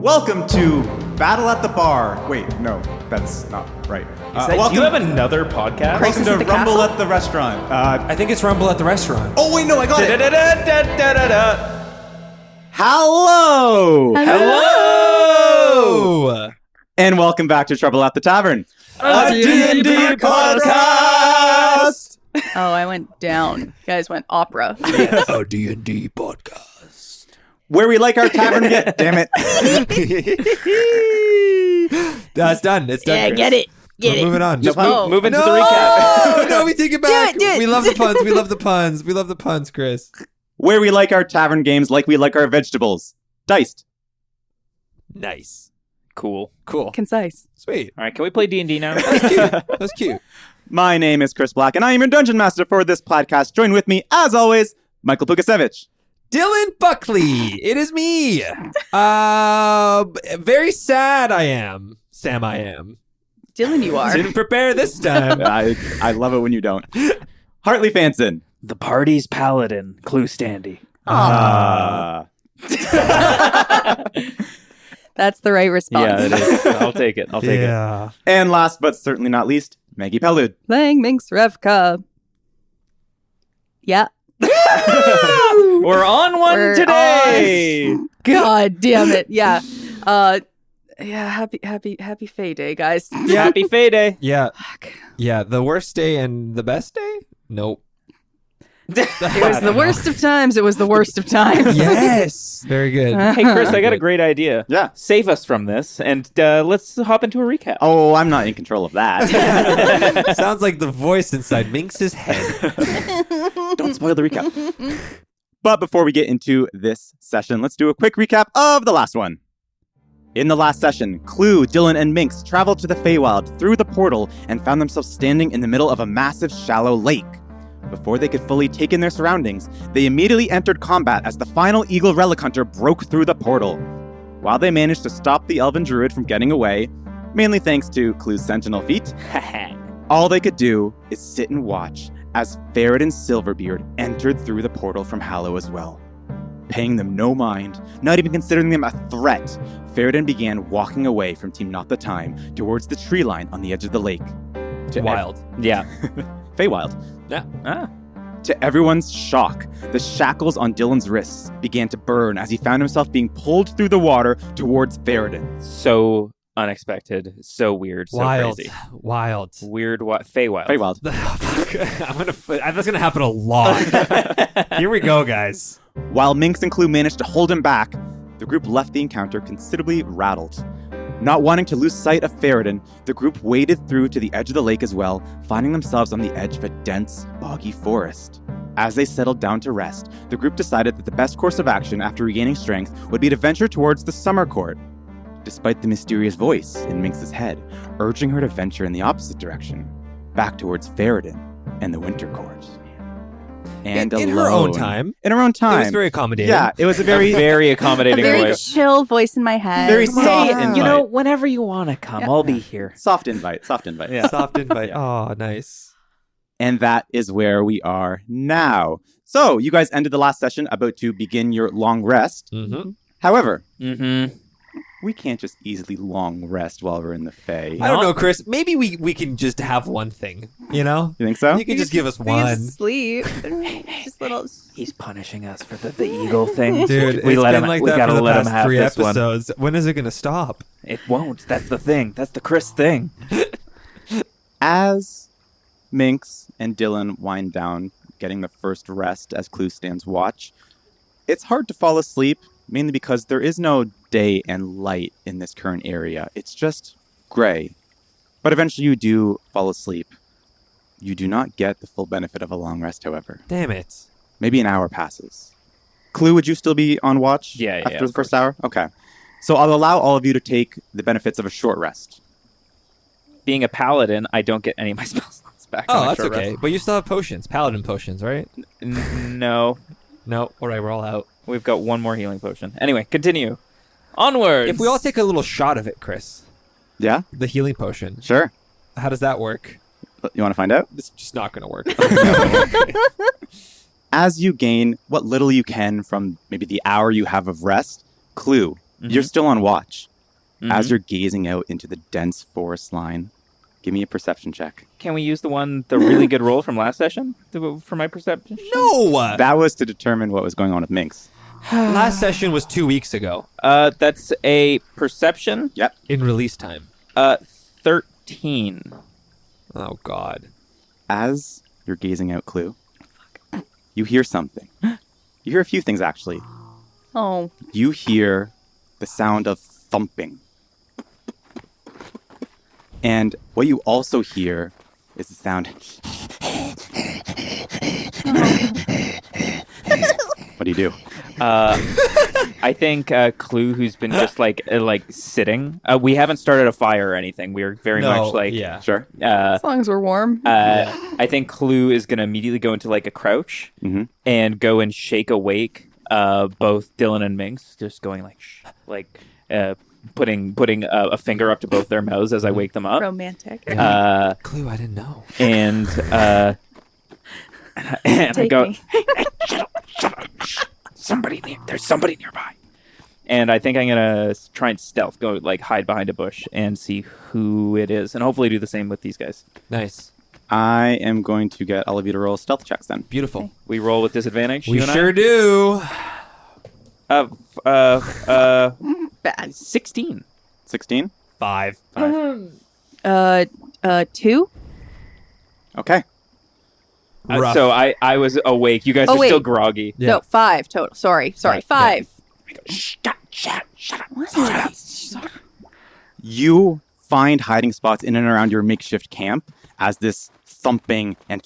Welcome to Battle at the Bar. Wait, no, that's not right. Do you have another podcast? Welcome to Rumble at the Restaurant. I think it's Rumble at the Restaurant. Oh, wait, no, I got it. Hello! Hello! And welcome back to Trouble at the Tavern. A D&D podcast! Oh, I went down. You guys went opera. A D&D podcast. Where we like our tavern get. Damn it. It's done. It's done. Yeah, Chris. get it. We're moving on. Just Move into no! the recap. No, we take it back. Do it. We love the puns. We love the puns. We love the puns, Chris. Where we like our tavern games like we like our vegetables. Diced. Nice. Cool. Concise. Sweet. All right, can we play D&D now? That's cute. That's cute. My name is Chris Black, and I am your Dungeon Master for this podcast. Join with me, as always, Michael Pukasevich. Dylan Buckley. It is me. Very sad I am. Sam, I am. Dylan, you are. Didn't prepare this time. I love it when you don't. Hartley Fanson. The party's paladin, Clue Standy. That's the right response. Yeah, it is. I'll take it. Yeah. And last but certainly not least, Maggie Pelud. Playing Minx Revka. Yeah. We're on one We're today. God damn it. Yeah. Happy Fey Day, guys. Happy Fey Day. Yeah. Fuck. Yeah. The worst day and the best day? Nope. It was the worst of times. It was the worst of times. Yes. Very good. Hey, Chris, I got a great idea. Yeah. Save us from this, and let's hop into a recap. Oh, I'm not in control of that. Sounds like the voice inside Minx's head. Don't spoil the recap. But before we get into this session, let's do a quick recap of the last one. In the last session, Clue, Dillon, and Minx traveled to the Feywild through the portal and found themselves standing in the middle of a massive, shallow lake. Before they could fully take in their surroundings, they immediately entered combat as the final Eagle Relic Hunter broke through the portal. While they managed to stop the Elven Druid from getting away, mainly thanks to Clue's sentinel feat, all they could do is sit and watch as Ferret and Silverbeard entered through the portal from Hallow as well. Paying them no mind, not even considering them a threat, Ferret began walking away from Team Not the Time towards the tree line on the edge of the lake. Wild. Yeah. Feywild. Yeah. To everyone's shock, the shackles on Dylan's wrists began to burn as he found himself being pulled through the water towards Ferret. So unexpected, so weird, so crazy. Wild. Weird Feywild. Feywild. That's gonna happen a lot. Here we go, guys. While Minx and Clue managed to hold him back, the group left the encounter considerably rattled. Not wanting to lose sight of Ferret, the group waded through to the edge of the lake as well, finding themselves on the edge of a dense, boggy forest. As they settled down to rest, the group decided that the best course of action after regaining strength would be to venture towards the Summer Court, despite the mysterious voice in Minx's head, urging her to venture in the opposite direction, back towards Ferret and the Winter Court. And in her own time. In her own time. It was very accommodating. Yeah, it was a very... very A accommodating very voice. chill voice in my head. Very soft invite. You know, whenever you want to come, I'll be here. Soft invite. Yeah. Soft invite. Oh, nice. And that is where we are now. So, you guys ended the last session about to begin your long rest. Mm-hmm. However, Mm-hmm. we can't just easily long rest while we're in the Fae. I don't know, Chris. Maybe we can just have one thing, you know? You think so? You can just give us one. Sleep. Just little. He's punishing us for the eagle thing. Dude, we it's let been him. like We that gotta for the let him past have 3 this one. episodes. When is it going to stop? It won't. That's the thing. That's the Chris thing. As Minx and Dillon wind down, getting the first rest as Clue stands watch, it's hard to fall asleep, mainly because there is no day and light in this current area. It's just gray. But eventually you do fall asleep. You do not get the full benefit of a long rest, however. Damn it. Maybe an hour passes. Clue, would you still be on watch Yeah, after of the first course. hour? Okay. So I'll allow all of you to take the benefits of a short rest. Being a paladin, I don't get any of my spell slots back. Oh, on my that's short okay. rest. But you still have potions. Paladin potions, right? No. No. All right, we're all out. We've got one more healing potion. Anyway, continue. Onwards. If we all take a little shot of it, Chris, Yeah? the healing potion, Sure. how does that work? You want to find out? It's just not going to work. As you gain what little you can from maybe the hour you have of rest, Clue, You're still on watch. Mhm. As you're gazing out into the dense forest line. Give me a perception check. Can we use the really good roll from last session for my perception? No! That was to determine what was going on with Minx. Last session was 2 weeks ago That's a perception. Yep. in release time. 13. Oh, God. As you're gazing out, Clue, you hear something. You hear a few things, actually. Oh. You hear the sound of thumping. And what you also hear is the sound. What do you do? I think Clue, who's been just like sitting. We haven't started a fire or anything. We're very much like yeah. Sure. As long as we're warm. I think Clue is going to immediately go into like a crouch and go and shake awake both Dillon and Minx, just going like shh, putting a finger up to both their mouths as I wake them up. Romantic. Clue, I didn't know. And I Take go, me. hey, shut up, shh. There's somebody nearby. And I think I'm gonna try and stealth, go like hide behind a bush and see who it is, and hopefully do the same with these guys. Nice. I am going to get all of you to roll stealth checks then. Beautiful. We roll with disadvantage. We you and sure do. I? Bad. 16. 16? 5. 2? Okay. Rough. So I was awake. You guys Oh, are wait. still groggy. Yeah. No, 5 total. Sorry. 5. Shut up. What? You find hiding spots in and around your makeshift camp as this thumping and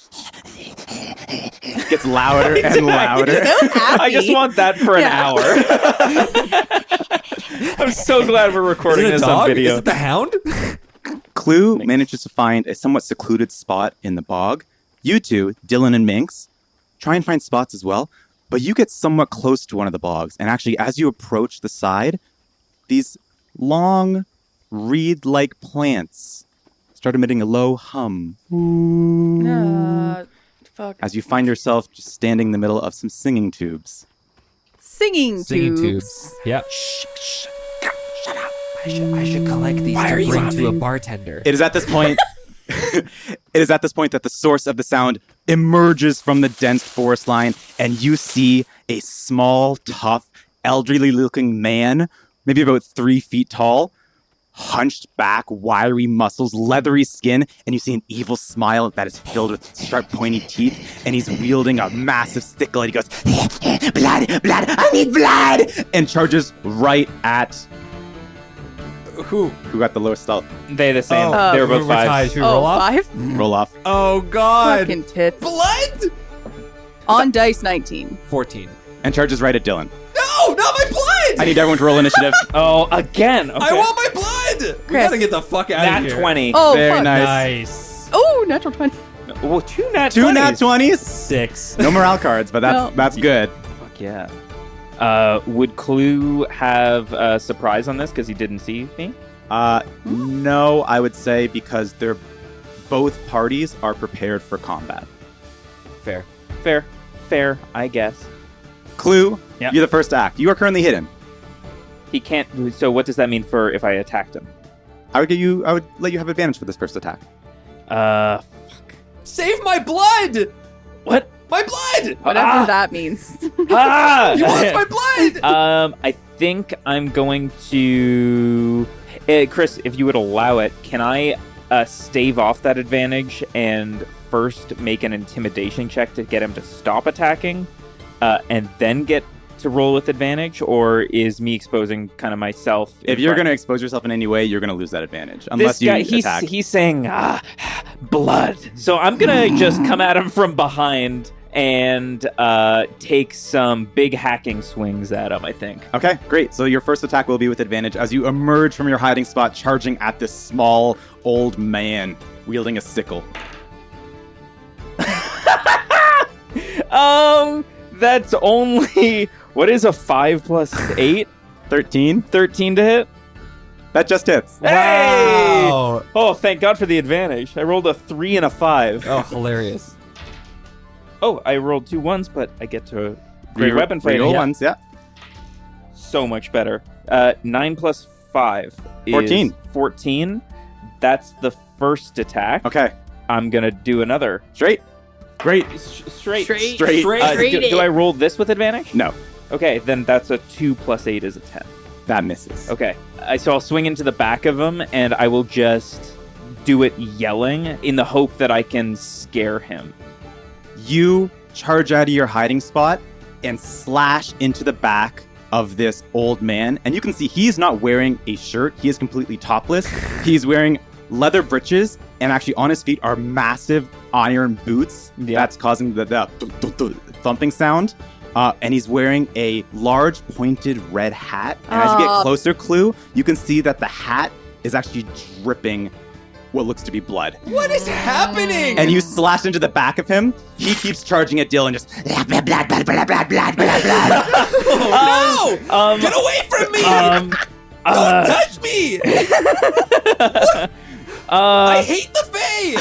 gets louder and louder. So happy. I just want that for an hour. I'm so glad we're recording Is it a this dog? on video. Is it the hound? Clue manages to find a somewhat secluded spot in the bog. You two, Dillon and Minx, try and find spots as well, but you get somewhat close to one of the bogs. And actually, as you approach the side, these long, reed-like plants start emitting a low hum Fuck. as you find yourself just standing in the middle of some singing tubes. Singing tubes. Yep. Shut up. I should collect these to bring to a bartender. It is at this point. It is at this point that the source of the sound emerges from the dense forest line, and you see a small, tough, elderly-looking man, maybe about 3 feet tall, hunched back, wiry muscles, leathery skin, and you see an evil smile that is filled with sharp, pointy teeth, and he's wielding a massive sickle, and he goes, blood, I need blood, and charges right at Who? who got the lowest stealth. They the same. Oh, They were both we're 5. tied. Should we roll off? 5? Roll off. Oh, God. Fucking tits. Blood? On dice 19. 14. And charges right at Dillon. No, not my blood! I need everyone to roll initiative. Oh, again. Okay. I want my blood! We Chris. gotta get the fuck out Nat of here. 20. Oh, Very fuck. nice. Nice. Oh, natural 20. Well, 2 nat 2 20s. nat 20s. 6. No morale cards, but that's good. Fuck yeah. Would Clue have a surprise on this because he didn't see me? No, I would say because both parties are prepared for combat. Fair, I guess. Clue, Yeah. you're the first to act. You are currently hidden. He can't. So what does that mean for if I attacked him? I would let you have advantage for this first attack. Save my blood! What? My blood! Whatever that means. Ah! You want my blood! I think I'm going to. Chris, if you would allow it, can I stave off that advantage and first make an intimidation check to get him to stop attacking, and then get to roll with advantage? Or is me exposing kind of myself? If you're going to expose yourself in any way, you're going to lose that advantage. Unless this guy, you attack. he's saying blood. So I'm gonna just come at him from behind and take some big hacking swings at him, I think. Okay, great. So your first attack will be with advantage as you emerge from your hiding spot, charging at this small, old man wielding a sickle. That's only... What is a 5 plus 8? 13. 13 to hit? That just hits. Hey! Wow. Oh, thank God for the advantage. I rolled a 3 and a 5. Oh, hilarious. Oh, I rolled 2 1s, but I get to great weapon fighting. Reroll Yeah. ones, yeah. So much better. 9 plus 5 is 14. 14. That's the first attack. Okay. I'm gonna do another. Straight. Great. Straight. Straight. Do I roll this with advantage? No. Okay, then that's a 2 plus 8 is a 10. That misses. Okay. So I'll swing into the back of him, and I will just do it yelling in the hope that I can scare him. You charge out of your hiding spot and slash into the back of this old man. And you can see he's not wearing a shirt. He is completely topless. He's wearing leather breeches, and actually on his feet are massive iron boots. Yeah. That's causing the thumping sound. And he's wearing a large pointed red hat. And as you get closer, Clue, you can see that the hat is actually dripping what looks to be blood. What is happening? And you slash into the back of him. He keeps charging at Dylan, just blah, blah, blah, blah, blah, blah, blah, blah, blah. No! Get away from me! Don't touch me! I hate the Fae!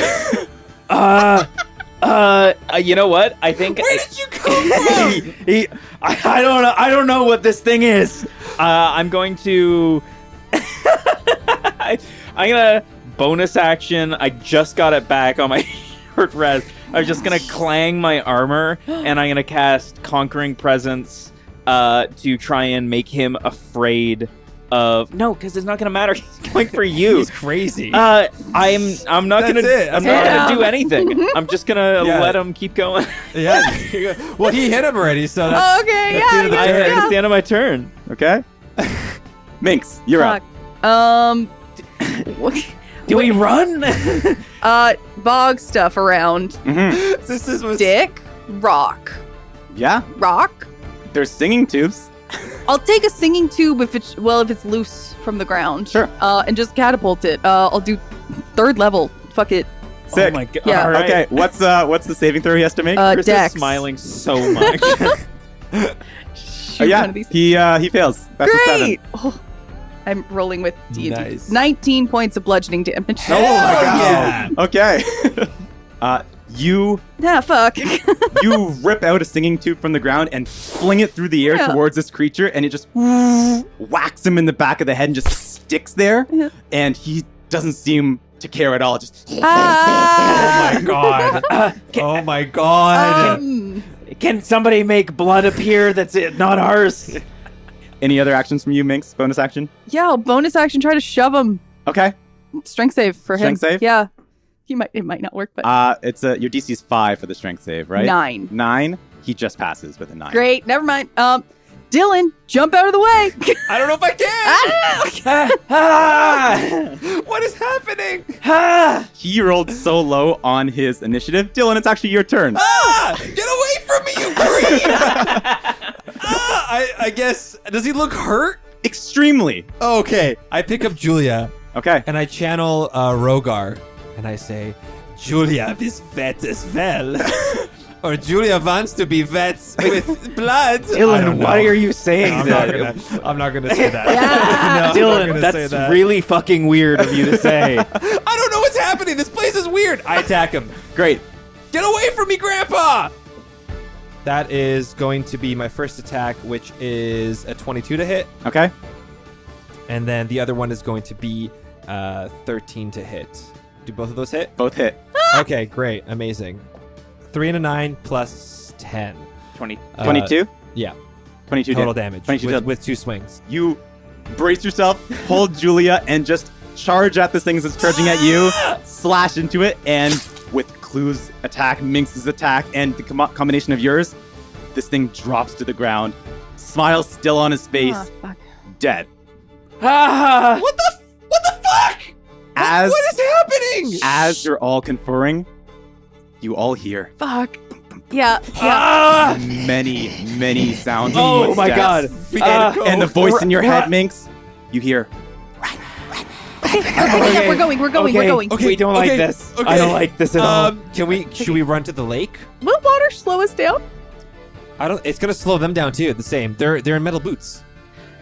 You know what? I think. Where did you come from? I don't know. I don't know what this thing is. I'm going to. I'm gonna bonus action. I just got it back on my short rest. I'm just gonna clang my armor, and I'm gonna cast Conquering Presence to try and make him afraid of. No, because it's not gonna matter. He's going for you. He's crazy. I'm not That's gonna. it. I'm not gonna do anything. I'm just gonna let him keep going. Yeah. Well, he hit him already, so that's, Okay, that's the end of the I turn. it's the end of my turn. Okay? Minx, you're up. Do we run? Bog stuff around. Mm-hmm. This is Stick, rock. Yeah, Rock. there's singing tubes. I'll take a singing tube if it's loose from the ground. Sure. And just catapult it. I'll do 3rd level. Fuck it. Sick. Oh my god. Yeah. All right. Okay, what's the saving throw he has to make? Chris Dex. is smiling so much. Shoot yeah, one of these. he fails. That's a 7. Great. Oh, I'm rolling with D&D. Nice. 19 points of bludgeoning damage. Oh my god. Okay. You Fuck. you rip out a singing tube from the ground and fling it through the air Yeah. towards this creature, and it just whacks him in the back of the head and just sticks there. Yeah. And he doesn't seem to care at all. Just Oh my god. Oh my god. Can somebody make blood appear that's not ours? Any other actions from you, Minx? Bonus action? Yeah, I'll bonus action try to shove him. Okay. Strength save for him. Strength save? Yeah. It might not work, but It's your DC is 5 for the strength save, right? 9. 9. He just passes with a 9. Great. Never mind. Dylan, jump out of the way. I don't know if I can. What is happening? He rolled so low on his initiative. Dylan, it's actually your turn. Get away from me, you creep! I guess. Does he look hurt? Extremely. Okay. I pick up Julia Okay. and I channel Rogar and I say, Julia is vet as well. Or Julia wants to be vet with blood. I Dylan, don't know. why are you saying I'm that? not gonna say that. Yeah. No, I'm not Dylan, gonna say that's that. really fucking weird of you to say. I don't know what's happening. This place is weird. I attack him. Great. Get away from me, Grandpa! That is going to be my first attack, which is a 22 to hit. Okay. And then the other one is going to be 13 to hit. Do both of those hit? Both hit. Okay, great. Amazing. 3 and a 9 plus 10. 20. 22? Yeah. 22 Total hit. damage 22 with, hit. with 2 swings. You brace yourself, hold Julia, and just charge at this thing that's charging at you, slash into it, and with Clue's attack, Minx's attack, and the combination of yours, this thing drops to the ground, smile still on his face, Oh, fuck. dead. What the fuck? As, What is happening? as you're all conferring, you all hear Fuck. Yeah. many, many sounds. of Oh my footsteps. god. We gotta go. And the voice in your head, Minx, you hear, Okay, we're going. Okay, we don't like okay, this. okay. I don't like this at all. Should we run to the lake? Will water slow us down? It's gonna slow them down too. The same. They're in metal boots.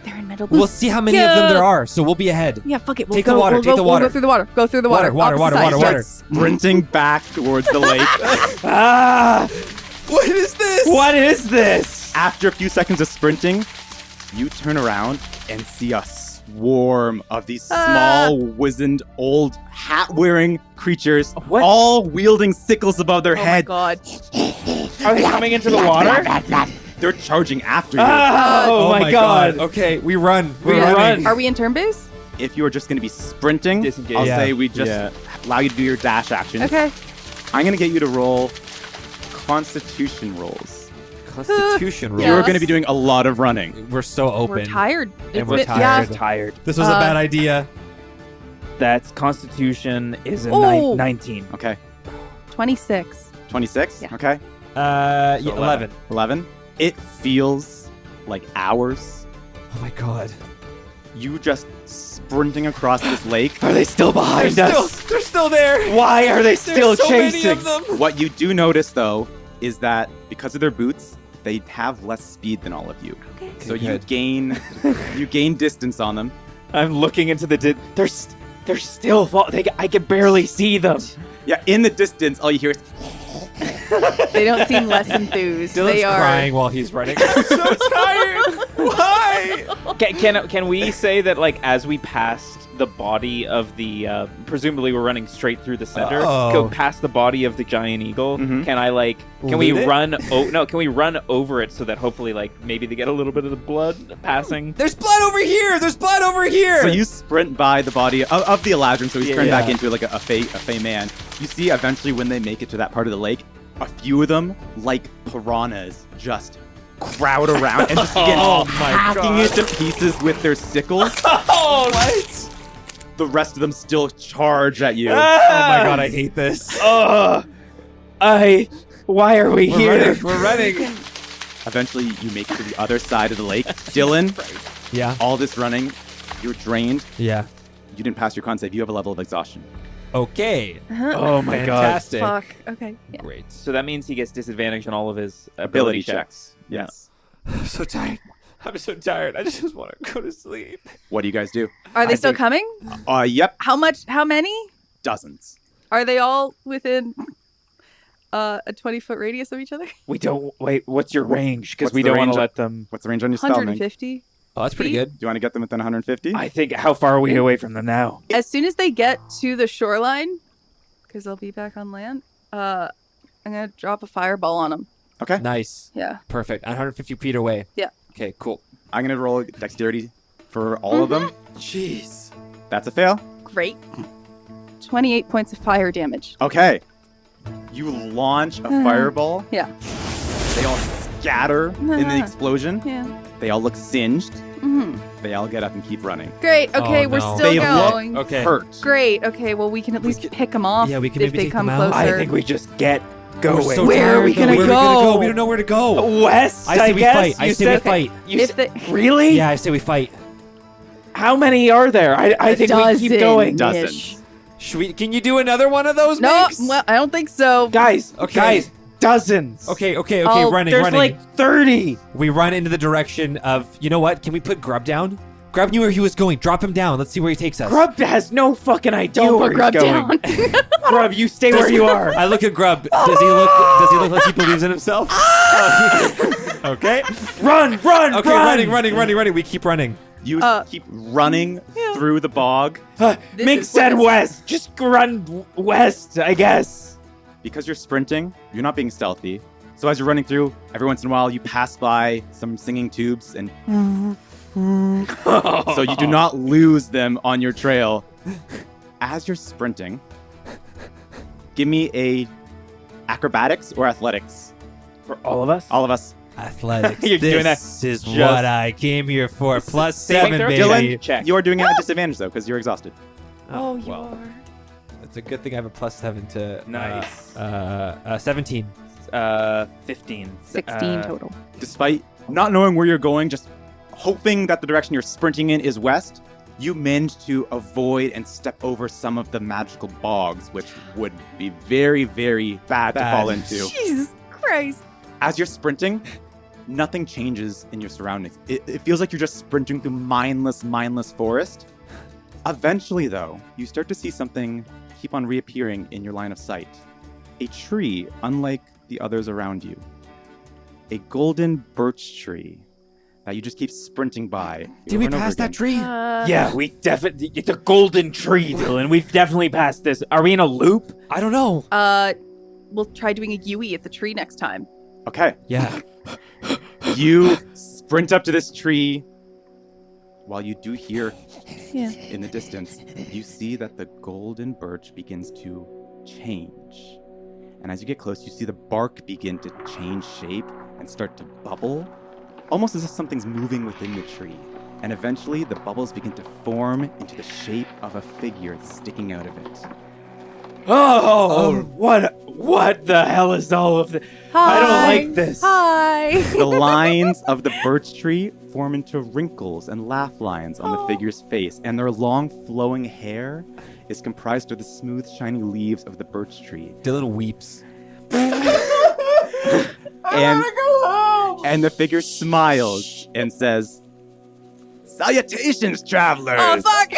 They're in metal boots. We'll see how many of them there are. So we'll be ahead. Yeah, fuck it. We'll Take go, the water, We'll take go, the we'll water. go through the water. Go through the water. Water, Opposite water, side. water. sprinting back towards the lake. What is this? What is this? After a few seconds of sprinting, You turn around and see a swarm of these small, wizened, old, hat-wearing creatures, What? all wielding sickles above their Oh my head. god. Are they coming into the water? They're charging after you. Oh my god. Okay, we run. We We're running. run. Are we in turn base? If you are just going to be sprinting, Disengage. I'll Yeah. say we just allow you to do your dash action. Okay. I'm going to get you to roll Constitution rolls. Constitution rules. Yeah. You're going to be doing a lot of running. We're so open. We're tired. And we're been- tired. Yeah. Tired. This was a bad idea. That's Constitution is a Oh. 19. Okay. 26. 26? Yeah. Okay. Yeah, So 11. 11. It feels like hours. Oh my god. You just sprinting across this lake. Are they still behind us? They're still there. Why are they still There's so chasing? many of them. What you do notice, though, is that because of their boots, they have less speed than all of you. Okay. So Good. you gain distance on them. I'm looking into the they're still I can barely see them. Yeah, in the distance, all you hear is They don't seem less enthused. Dylan's they are. crying while he's running. I'm so tired. Why? Can we say that like as we passed the body of the presumably we're running straight through the center, Oh. go past the body of the giant eagle? Mhm. Can we Lead it? run? Can we run over it so that hopefully like maybe they get a little bit of the blood passing? There's blood over here. There's blood over here. So you sprint by the body of the Eladrin, so he's turned Yeah. back into like a fey man. You see eventually when they make it to that part of the lake, a few of them, like piranhas, just crowd around and just begin Oh my hacking God. it to pieces with their sickles. Oh, what? The rest of them still charge at you. Oh my god, I hate this. Why are we We're here? running. We're running. Eventually, you make it to the other side of the lake. Dylan, Yeah. all this running, you're drained. Yeah. You didn't pass your con save. You have a level of exhaustion. Okay. Oh my god. Fantastic. Fuck. Okay. Yeah. Great. So that means he gets disadvantage on all of his Ability checks. checks. Yes. I'm so tired. I'm so tired. I just want to go to sleep. What do you guys do? Are they I still think- coming? Yep, How much? How many? dozens. Are they all within a 20-foot radius of each other? We don't wait. What's your range? Because What's we the don't want range to of- let them. What's the range on your spell, Ming? 150. Oh, that's pretty Feet? good. Do you want to get them within 150? I think. How far are we away from them now? As soon as they get to the shoreline, because they'll be back on land, I'm gonna drop a fireball on them. Okay. Nice. Yeah. Perfect. 150 feet away. Yeah. Okay, cool. I'm going to roll dexterity for all of them. Jeez. That's a fail. Great. 28 points of fire damage. Okay. You launch a fireball. Yeah. They all scatter in the explosion. Yeah. They all look singed. hmm They all get up and keep running. Great. Okay, Oh, we're no. still They going. look Okay. hurt. Great. Okay, well, we can at least pick them off Yeah, we can if maybe they take come them out. closer. I think we just get going. We're so Where are tired, we though. gonna Where are we go? We don't know where to go. West. I say we guess? fight. I You say we said- fight. You If said- they- really? Yeah, I say we fight. How many are there? I think we keep going. Dozen. Dozens. Should we? Can you do another one of those? No, Minx? well, I don't think so. Guys, Okay. guys, dozens. Okay. Oh, Running. There's like 30. We run into the direction of. You know what? Can we put Grub down? Grub knew where he was going. Drop him down. Let's see where he takes us. Grub has no fucking idea Don't where put Grub he's going. down. Grub, you stay where you are. I look at Grub. Does he look like he believes in himself? Okay. Run. Okay. run. Running. We keep running. You keep running Yeah. through the bog. This Minx is said west. west. Just run west, I guess. Because you're sprinting, you're not being stealthy. So as you're running through, every once in a while you pass by some singing tubes and so you do not lose them on your trail. As you're sprinting, give me a acrobatics or athletics. For all of us? All of us. Athletics. You're doing this is just- what I came here for. Plus saving 7, throw? baby. Dylan, Check. you're doing it at disadvantage though because you're exhausted. Oh, you well, are. It's a good thing I have a plus 7 to. Nice. 17. 15. 16 total. Despite not knowing where you're going, just hoping that the direction you're sprinting in is west, you manage to avoid and step over some of the magical bogs, which would be very, very bad to Bad. fall into. Jesus Christ. As you're sprinting, nothing changes in your surroundings. It feels like you're just sprinting through mindless forest. Eventually, though, you start to see something keep on reappearing in your line of sight. A tree, unlike the others around you. A golden birch tree that you just keep sprinting by. Did we over and over pass that again. tree? Yeah, we definitely. It's a golden tree, Dylan. We've definitely passed this. Are we in a loop? I don't know. We'll try doing a Yui at the tree next time. Okay. Yeah. You sprint up to this tree. While you do hear in the distance, you see that the golden birch begins to change. And as you get close, you see the bark begin to change shape and start to bubble, almost as if something's moving within the tree. And eventually, the bubbles begin to form into the shape of a figure sticking out of it. Oh, what the hell is all of this? I don't like this. Hi. The lines of the birch tree form into wrinkles and laugh lines on the figure's face, and their long, flowing hair is comprised of the smooth, shiny leaves of the birch tree. Dylan weeps. And the figure smiles and says, "Salutations, travelers! Oh, fuck.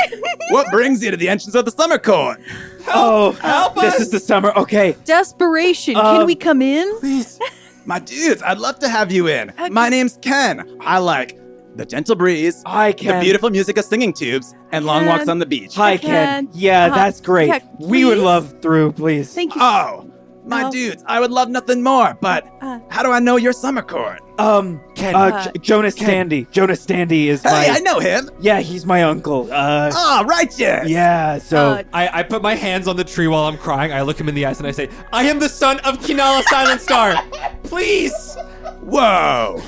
What brings you to the entrance of the Summer Court?" Help This us! is the summer. Okay. Desperation. Can we come in? Please. My dudes, I'd love to have you in. My name's Ken. I like the gentle breeze, Hi, the Ken. beautiful music of singing tubes, and long walks Ken. on the beach. Hi, Ken. Ken. Yeah, Hi. that's great. Yeah, we would please. love through, please. Thank you. Oh, my Oh. dudes, I would love nothing more, but how do I know your Summer Court? Ken. Jonas Standy. Jonas Standy is my. Hey, I know him. Yeah, he's my uncle. Oh, righteous. Yeah. So. I put my hands on the tree while I'm crying. I look him in the eyes and I say, I am the son of Kinala Silent Star. Please. Whoa.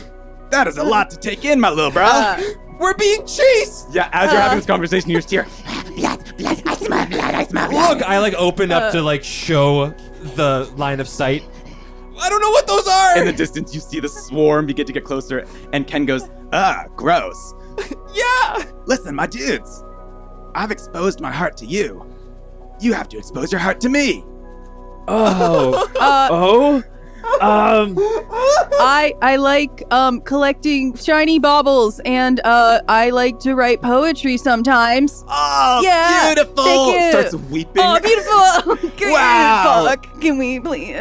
That is a lot to take in, my little bro. We're being chased. Yeah, as you're having this conversation, you just hear, Look, I like open up to like show the line of sight. I don't know what those are. in the distance, you see the swarm begin to get closer, and Ken goes, gross. Yeah. Listen, my dudes, I've exposed my heart to you. You have to expose your heart to me. I like collecting shiny baubles, and I like to write poetry sometimes. Oh, Yeah, beautiful. thank you. Starts weeping. Oh, beautiful! Wow. Fuck. Can we please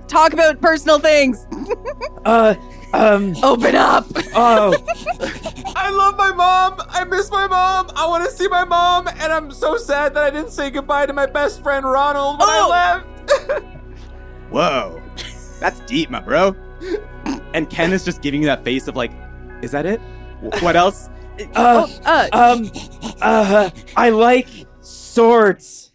talk about personal things? Open up. I love my mom. I miss my mom. I want to see my mom, and I'm so sad that I didn't say goodbye to my best friend Ronald when I left. Whoa. That's deep, my bro. And Ken is just giving you that face of like, is that it? What else? I like swords.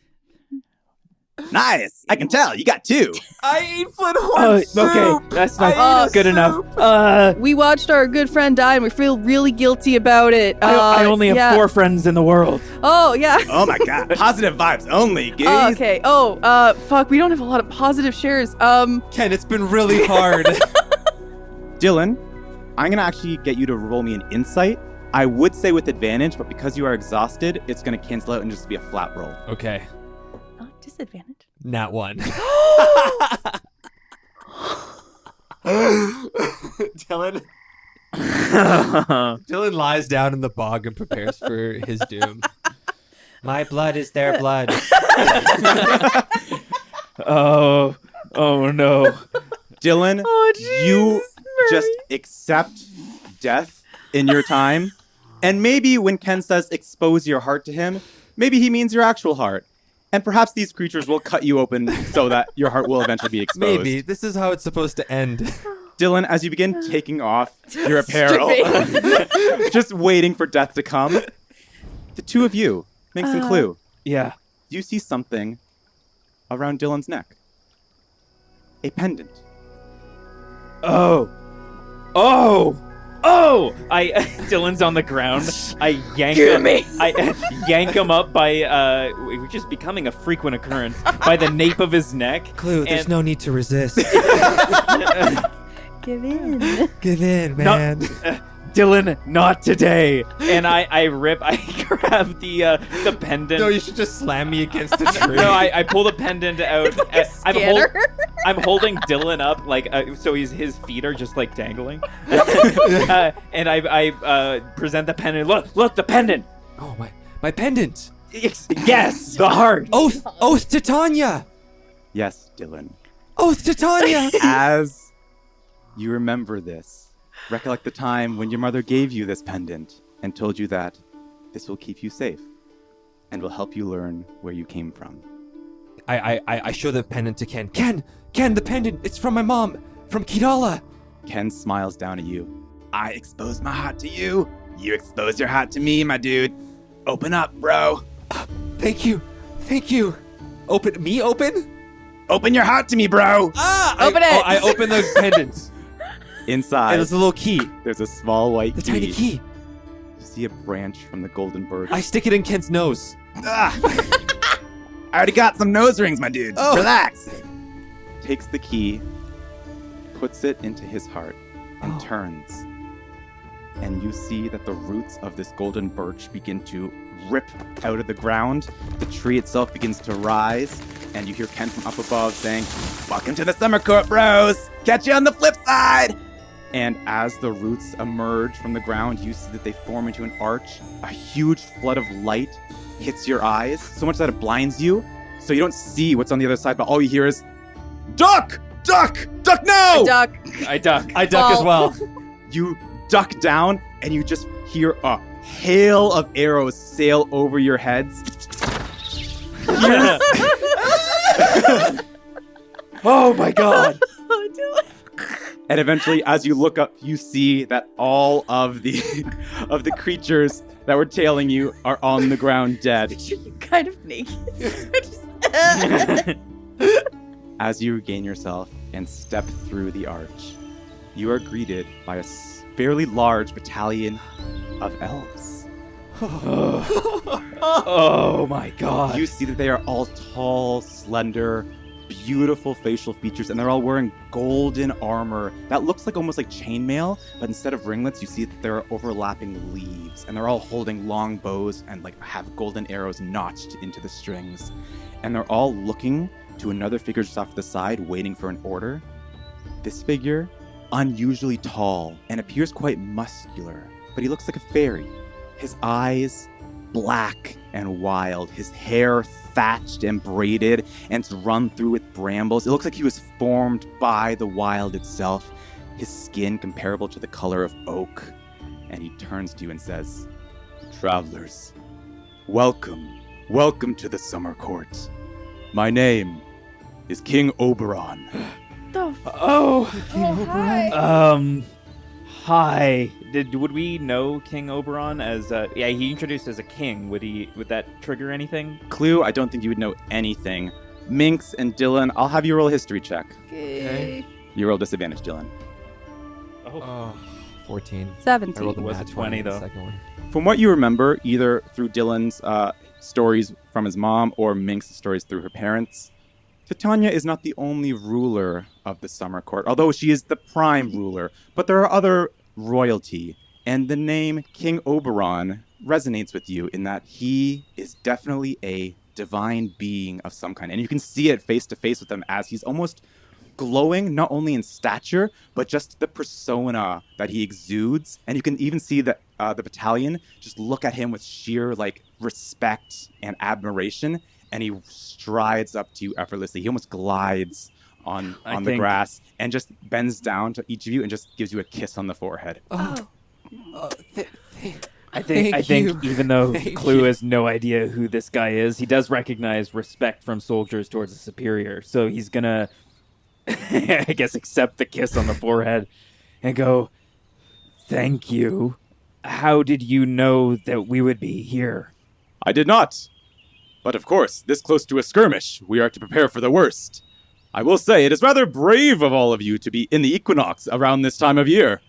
Nice. I can tell. You got two. I eat Flinthorn soup. Okay, that's I not eat good soup. enough. We watched our good friend die, and we feel really guilty about it. I only have yeah. 4 friends in the world. Oh yeah. Oh my god. Positive vibes only, geez. Oh, okay. Fuck. We don't have a lot of positive shares. Ken, it's been really hard. Dylan, I'm gonna actually get you to roll me an insight. I would say with advantage, but because you are exhausted, it's gonna cancel out and just be a flat roll. Okay. Disadvantage. Nat 1. Dylan. Dylan lies down in the bog and prepares for his doom. My blood is their blood. Oh no. Dylan, Oh, jeez, you Murray. just accept death in your time. And maybe when Ken says expose your heart to him, maybe he means your actual heart. And perhaps these creatures will cut you open so that your heart will eventually be exposed. Maybe. This is how it's supposed to end. Dylan, as you begin taking off your apparel, just waiting for death to come, the two of you, Minx and Clue, Yeah. you see something around Dylan's neck. A pendant. Oh! Dylan's on the ground. I yank him. I yank him up by which is becoming a frequent occurrence, by the nape of his neck. Clue, there's no need to resist. Give in. Give in, No, man. Dylan, not today. And I grab the pendant. No, you should just slam me against the tree. No, I pull the pendant out. I'm holding Dylan up so his feet are just like dangling. And I present the pendant. Look, the pendant. Oh, my pendant. Yes, the heart. Oath to Tanya. Yes, Dylan. Oath to Tanya. As you remember this, recollect the time when your mother gave you this pendant and told you that this will keep you safe and will help you learn where you came from. I show the pendant to Ken. Ken, the pendant, it's from my mom, from Kirala. Ken smiles down at you. I exposed my heart to you. You exposed your heart to me, my dude. Open up, bro. Thank you. Open? Open your heart to me, bro. Open it. I open the pendant. Inside, And there's a little key. there's a small white The key. tiny key. You see a branch from the golden birch. I stick it in Ken's nose. I already got some nose rings, my dude. Oh. Relax. Takes the key, puts it into his heart, and turns. And you see that the roots of this golden birch begin to rip out of the ground. The tree itself begins to rise, and you hear Ken from up above saying, "Welcome to the Summer Court, bros! Catch you on the flip side!" And as the roots emerge from the ground, you see that they form into an arch. A huge flood of light hits your eyes, so much that it blinds you, so you don't see what's on the other side, but all you hear is, "Duck! Duck! Duck now!" Duck. I duck. I duck as well. You duck down, and you just hear a hail of arrows sail over your heads. Oh my god. And eventually, as you look up, you see that all of the of the creatures that were tailing you are on the ground dead. You're kind of naked. As you regain yourself and step through the arch, you are greeted by a fairly large battalion of elves. Oh my god. You see that they are all tall, slender, beautiful facial features, and they're all wearing golden armor that looks like almost like chainmail, but instead of ringlets, you see that there are overlapping leaves, and they're all holding long bows and like have golden arrows notched into the strings. And they're all looking to another figure just off to the side, waiting for an order. This figure, unusually tall and appears quite muscular, but he looks like a fairy. His eyes, black and wild, his hair thatched and braided and it's run through with brambles. It looks like he was formed by the wild itself. His skin comparable to the color of oak. And he turns to you and says, "Travelers, welcome to the Summer Court. My name is King Oberon." Oh. hi. Hi. Would we know King Oberon as he introduced as a king. Would that trigger anything? Clue, I don't think you would know anything. Minx and Dillon, I'll have you roll a history check. Okay. You roll disadvantage, Dillon. Oh, 14. I 17. rolled a Was nat it 20 in the though? second one. From what you remember, either through Dillon's stories from his mom or Minx's stories through her parents, Titania is not the only ruler of the Summer Court, although she is the prime ruler, but there are other royalty, and the name King Oberon resonates with you in that he is definitely a divine being of some kind, and you can see it face to face with him as he's almost glowing, not only in stature, but just the persona that he exudes, and you can even see that the battalion just look at him with sheer respect and admiration, and he strides up to you effortlessly. He almost glides on the grass and just bends down to each of you and just gives you a kiss on the forehead. Oh. I think Thank you. even though Thank Clue you. has no idea who this guy is, he does recognize respect from soldiers towards a superior. So he's gonna, I guess, accept the kiss on the forehead and go, "Thank you. How did you know that we would be here?" I did not. But of course, this close to a skirmish, we are to prepare for the worst. I will say, it is rather brave of all of you to be in the equinox around this time of year.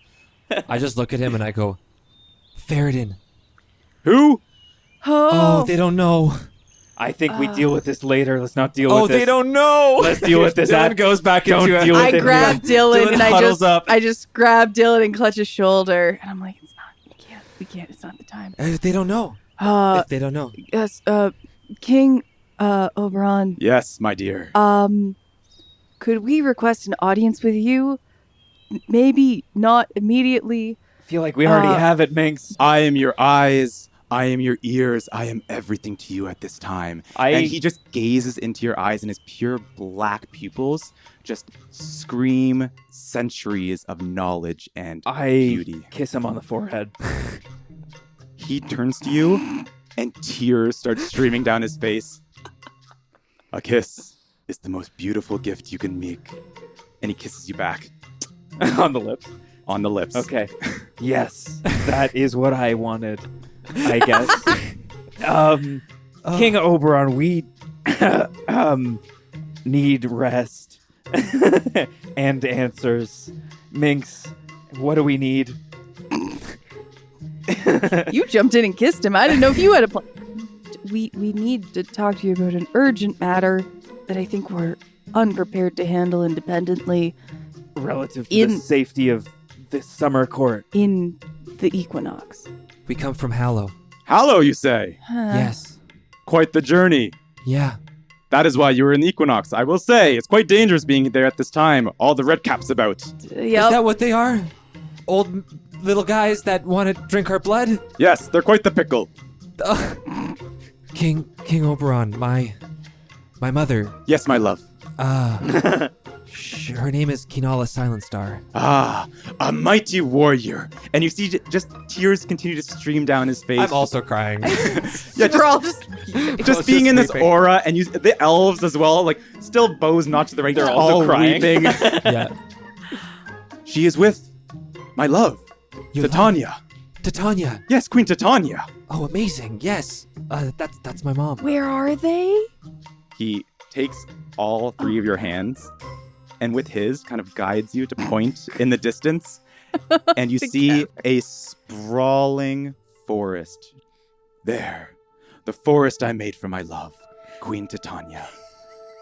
I just look at him and I go, Ferritin. Who? Oh, they don't know. I think we deal with this later. Let's not deal with this. They don't know. Let's deal with this. Dylan goes back Don't into deal with I it. grab Dylan Dylan and huddles up. I just grab Dylan and clutch his shoulder, and I'm like, "It's not. We can't. It's not the time." If they don't know. If they don't know. Yes. King, Oberon. Yes, my dear. Could we request an audience with you? Maybe not immediately. I feel like we already have it, Minx. I am your eyes. I am your ears. I am everything to you at this time. I- And he just gazes into your eyes, and his pure black pupils just scream centuries of knowledge and beauty. kiss him on the forehead. He turns to you, and tears start streaming down his face. A kiss is the most beautiful gift you can make. And he kisses you back On the lips. on the lips. Okay. Yes, that is what I wanted, I guess. King Oberon, we need rest and answers. Minx, what do we need? You jumped in and kissed him. I didn't know if you had a plan. We need to talk to you about an urgent matter that I think we're unprepared to handle independently Relative to the safety of this summer court. in the equinox. We come from Hallow. Hallow, you say? Yes. Quite the journey. Yeah. That is why you were in the Equinox. I will say, it's quite dangerous being there at this time. All the red caps about. Is Yep. that what they are? Old little guys that want to drink our blood? Yes, they're quite the pickle. King Oberon, my mother. Yes, my love. Her name is Kinala Silent Star. Ah, a mighty warrior. And you see just tears continue to stream down his face. I'm also crying. Yeah, We're all just just being in this weeping. aura, and the elves as well, like, still bows not to the right. They're just also all crying. weeping. Yeah. She is with my love, Your Titania. Titania. Yes, Queen Titania. Oh, amazing. Yes. That's my mom. Where are they? He takes all three of your hands, and with his kind of guides you to point in the distance, and you see a sprawling forest. There, the forest I made for my love, Queen Titania.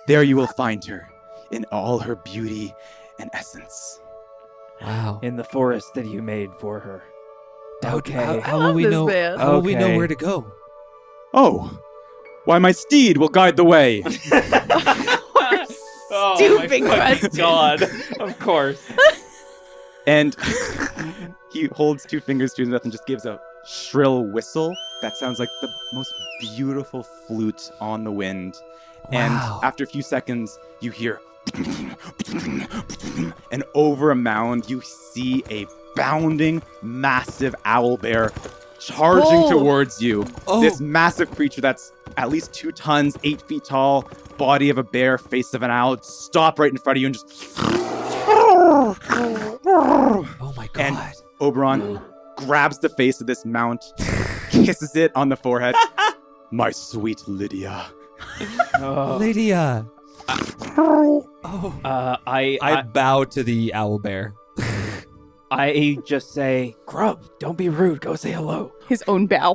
There you will find her in all her beauty and essence. Wow. In the forest that you made for her. Okay. How will we This know? man. How will we know Okay. where to go? Oh, why my steed will guide the way. Stupid question. God. Of course. And he holds two fingers to his mouth and just gives a shrill whistle that sounds like the most beautiful flute on the wind. Wow. And after a few seconds, you hear, and over a mound, you see a bounding, massive owl bear charging Oh. towards you. Oh. This massive creature that's at least 2 tons, 8 feet tall, body of a bear, face of an owl, stop right in front of you and just... Oh my God. And Oberon grabs the face of this mount, kisses it on the forehead. My sweet Lydia. Lydia. Oh. I bow to the owl bear. I just say, Grub, don't be rude. Go say hello. His own bow.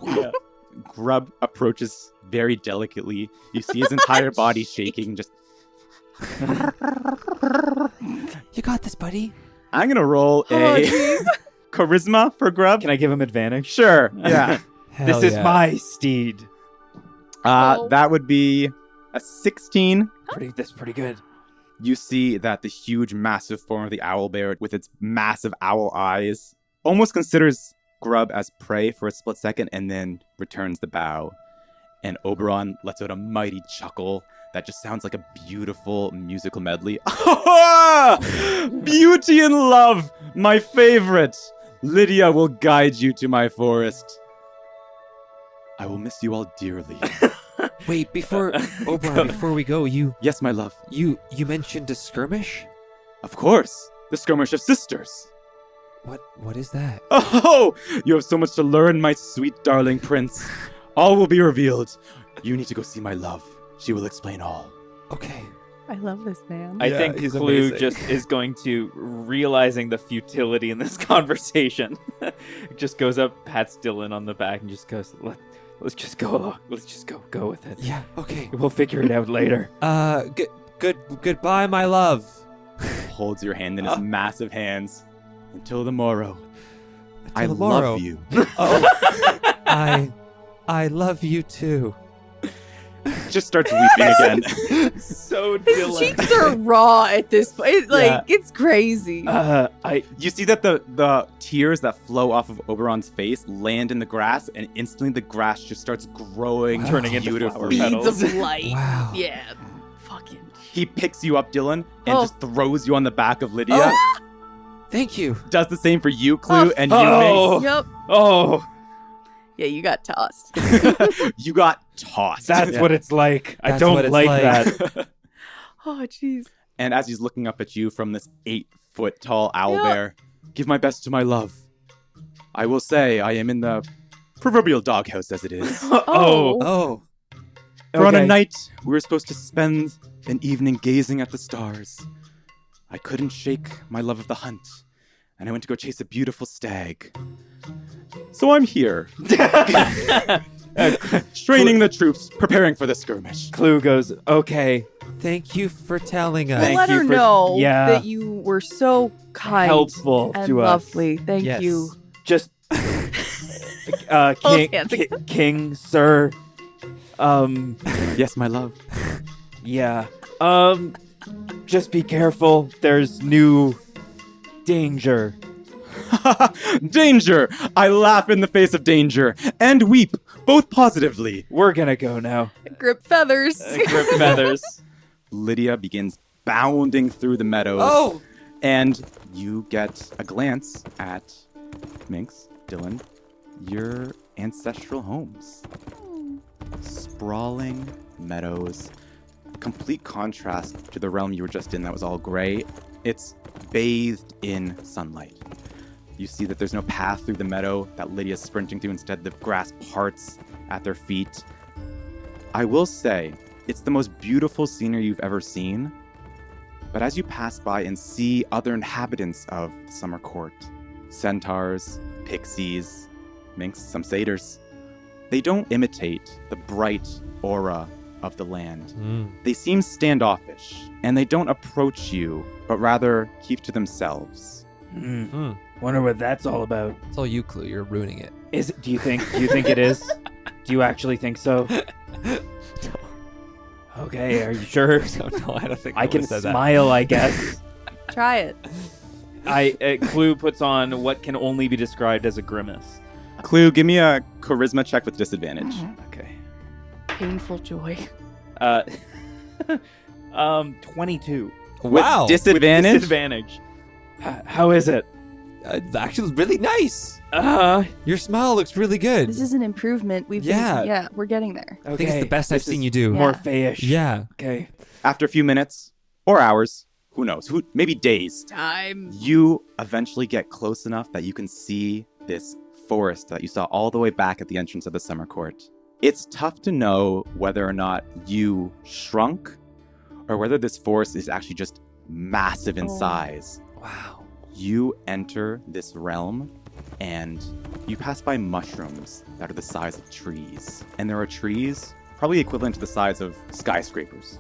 Grub approaches very delicately. You see his entire body shaking. Just, You got this, buddy. I'm gonna roll a charisma for Grub. Can I give him advantage? Sure. Yeah. This is my steed. That would be a 16. That's pretty good. You see that the huge, massive form of the owl bear with its massive owl eyes almost considers Grub as prey for a split second and then returns the bow. And Oberon lets out a mighty chuckle that just sounds like a beautiful musical medley. Beauty and love, my favorite. Lydia will guide you to my forest. I will miss you all dearly. Wait, before Oberon, before we go, you Yes, my love. mentioned a skirmish? Of course. The skirmish of sisters. What is that? Oh, you have so much to learn, my sweet darling prince. All will be revealed. You need to go see my love. She will explain all. Okay. I love this man. I think he's Clue amazing. just is going to, realizing the futility in this conversation, just goes up, pats Dylan on the back, and just goes, let's just go along. Let's just go with it. Yeah. Okay. We'll figure it out later. Goodbye, my love. Holds your hand in his massive hands. Until the morrow. I Until tomorrow. love you. Oh, I love you too. just starts weeping again. So His Dylan. cheeks are raw at this point. It's crazy. You see that the tears that flow off of Oberon's face land in the grass, and instantly the grass just starts growing, Turning into beautiful flower Beads petals. of light. Wow. Yeah. Fucking. He picks you up, Dylan, and Oh. just throws you on the back of Lydia. Thank you. Does the same for you, Clue, Oh. and you, Oh. Yep. Oh, Yeah, you got tossed. Minx. You got tossed. that's what it's like. I That's what don't it's like like. that. Oh, jeez. And as he's looking up at you from this 8-foot tall owl Yeah. bear, give my best to my love. I will say I am in the proverbial doghouse as it is. Oh. Oh. For on a Okay. night we were supposed to spend an evening gazing at the stars, I couldn't shake my love of the hunt, and I went to go chase a beautiful stag. So I'm here, training the troops, preparing for the skirmish. Clue goes, okay, Thank you for telling us. Thank Let you her for- know yeah. that you were so kind helpful and to us. lovely. Thank Yes. you. Just, Hold hands King, sir. Yes, my love. Yeah. Just be careful. There's new danger. Danger! I laugh in the face of danger and weep, both positively. We're gonna go now. Grip feathers. Grip feathers. Lydia begins bounding through the meadows. Oh. And you get a glance at Minx, Dylan, your ancestral homes. Sprawling meadows, complete contrast to the realm you were just in that was all gray. It's bathed in sunlight. You see that there's no path through the meadow that Lydia's sprinting through. Instead, the grass parts at their feet. I will say, it's the most beautiful scenery you've ever seen. But as you pass by and see other inhabitants of the Summer Court, centaurs, pixies, minx, some satyrs, they don't imitate the bright aura of the land. They seem standoffish, and they don't approach you, but rather keep to themselves. Wonder what that's all about. It's all you, Clue. You're ruining it. Is it? Do you think it is? Do you actually think so? Okay, are you sure? No, I don't think I can would've said that. smile, I guess. Try it. Clue puts on what can only be described as a grimace. Clue, give me a charisma check with disadvantage. Okay. Painful joy. 22. Wow. With disadvantage? Disadvantage. How is it? Actually, really nice. Uh-huh. Your smile looks really good. This is an improvement. Yeah. We're getting there. I think it's the best I've seen you do. Yeah. More fayish. Yeah. Okay. After a few minutes, or hours, who knows, maybe days, Time. you eventually get close enough that you can see this forest that you saw all the way back at the entrance of the Summer Court. It's tough to know whether or not you shrunk or whether this forest is actually just massive in Oh. size. Wow. You enter this realm and you pass by mushrooms that are the size of trees. And there are trees probably equivalent to the size of skyscrapers.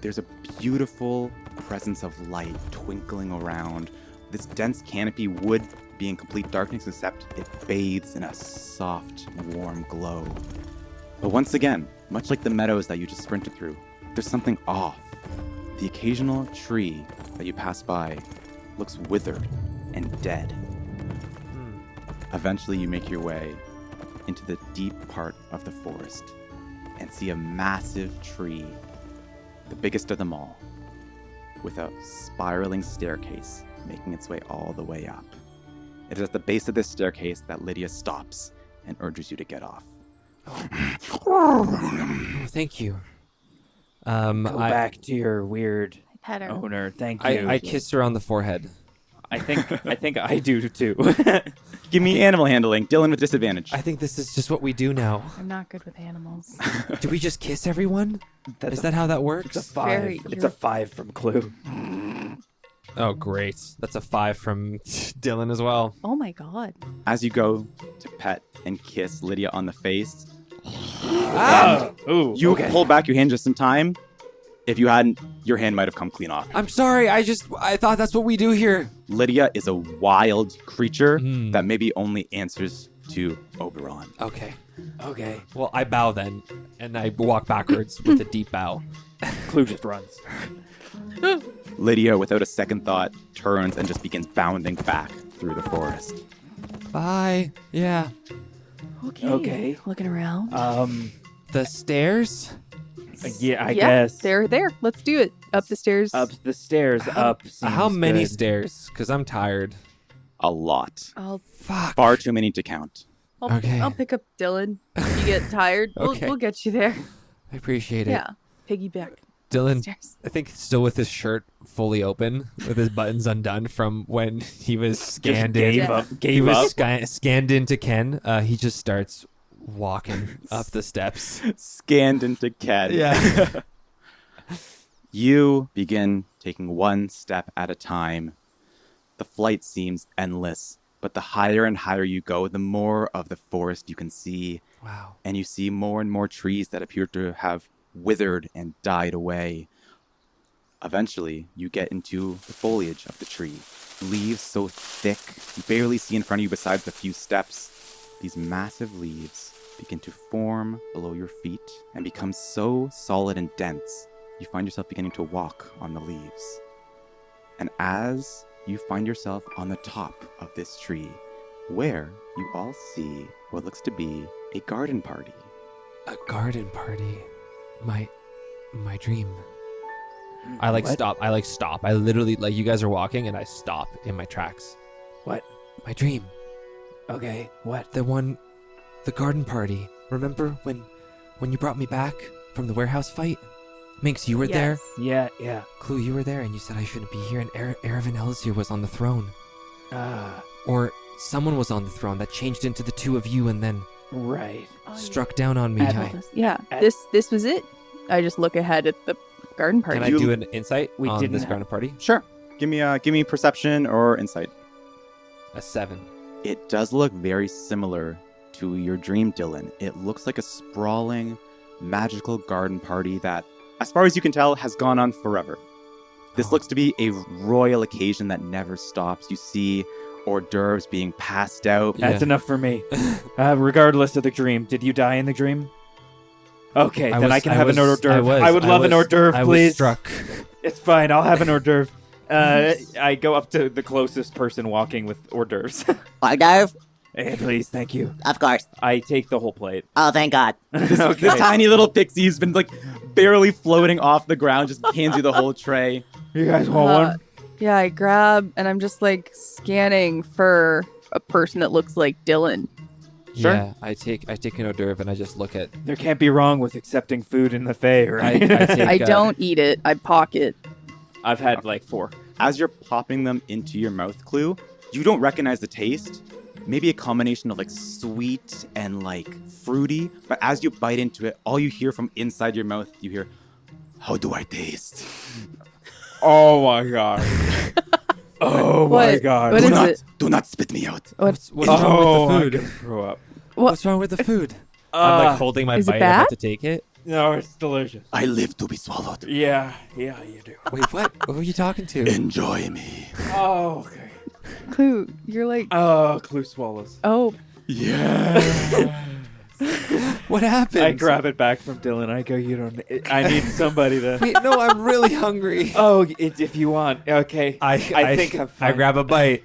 There's a beautiful presence of light twinkling around. This dense canopy would be in complete darkness, except it bathes in a soft, warm glow. But once again, much like the meadows that you just sprinted through, there's something off. The occasional tree that you pass by looks withered and dead. Eventually, you make your way into the deep part of the forest and see a massive tree, the biggest of them all, with a spiraling staircase making its way all the way up. It is at the base of this staircase that Lydia stops and urges you to get off. Oh, thank you. Go back to your weird Pet her. owner. Thank you. I kissed her on the forehead. I think I do too. Give me animal handling. Dylan with disadvantage. I think this is just what we do now. I'm not good with animals. Do we just kiss everyone? Is that how that works? It's a 5. Very- It's a 5 from Clue. Oh, great. That's a 5 from Dylan as well. Oh my god. As you go to pet and kiss Lydia on the face, Ooh. you pull back your hand just in time. If you hadn't, your hand might have come clean off. I'm sorry. I thought that's what we do here. Lydia is a wild creature Hmm. that maybe only answers to Oberon. Okay. Okay. Well, I bow then, and I walk backwards with a deep bow. Clue just runs. Lydia, without a second thought, turns and just begins bounding back through the forest. Bye. Yeah. Okay. Looking around. The stairs? Yeah, I yeah, guess. they're there. Let's do it. Up the stairs. Up the stairs. Up. How seems many good. stairs? Because I'm tired. A lot. I'll Fuck. Far too many to count. Okay. I'll pick up Dylan. If you get tired, Okay. we'll get you there. I appreciate it. Yeah. Piggyback. Dylan, Stairs. I think still with his shirt fully open, with his buttons undone from when he was scanned in. Gave Yeah. up. He Gave was up. scanned into Ken. He just starts walking up the steps. Scanned into Ken. Yeah. You begin taking one step at a time. The flight seems endless, but the higher and higher you go, the more of the forest you can see, Wow. and you see more and more trees that appear to have withered and died away. Eventually, you get into the foliage of the tree. Leaves so thick, you barely see in front of you besides the few steps. These massive leaves begin to form below your feet and become so solid and dense, you find yourself beginning to walk on the leaves. And as you find yourself on the top of this tree, where you all see what looks to be a garden party. A garden party. My dream. I What? stop. I stop. I literally you guys are walking and I stop in my tracks. What? My dream. Okay. What? The garden party. Remember when you brought me back from the warehouse fight? Minx, you were there. Yes. Yeah. Clue, you were there, and you said I shouldn't be here. And Aravan Elzir was on the throne, Yeah. or someone was on the throne that changed into the two of you, and then Right. struck down on me. Yeah. At- This was it. I just look ahead at the garden party. Can I You- do an insight We on didn't this have- garden party? Sure. Give me perception or insight. A 7. It does look very similar to your dream, Dylan. It looks like a sprawling, magical garden party that, as far as you can tell, has gone on forever. This Oh. looks to be a royal occasion that never stops. You see hors d'oeuvres being passed out. That's Yeah. enough for me. Regardless of the dream, did you die in the dream? Okay, then I can have an hors d'oeuvre. I would love an hors d'oeuvre, I was please. struck. It's fine. I'll have an hors d'oeuvre. I go up to the closest person walking with hors d'oeuvres. Hors d'oeuvre? Hey, please, thank you. Of course. I take the whole plate. Oh, thank God. The Okay. tiny little pixie who's been barely floating off the ground just hands you the whole tray. You guys want Uh, one? Yeah, I grab and I'm just scanning for a person that looks like Dylan. Sure. Yeah, I take an hors d'oeuvre and I just look at. There can't be wrong with accepting food in the Fae, right? I take. I don't eat it. I pocket. I've had 4. As you're popping them into your mouth, Clue, you don't recognize the taste. Maybe a combination of sweet and fruity, but as you bite into it, all you hear from inside your mouth, you hear, "How do I taste?" Oh my god. Oh my What? god. What is it? Do not spit me out. What's wrong with the food? Throw up. What's wrong with the food? I'm holding my Is it bite. I'm about bad? to take it. No, it's delicious. I live to be swallowed. Yeah, you do. Wait, what? Who are you talking to? Enjoy me. Oh, okay. Clue, you're Oh, Clue swallows. oh, Yeah. What happened? I grab it back from Dylan. I go, you don't. I need somebody to. Wait, no, I'm really hungry. Oh, if you want. Okay. I think I'm fine. I grab a bite.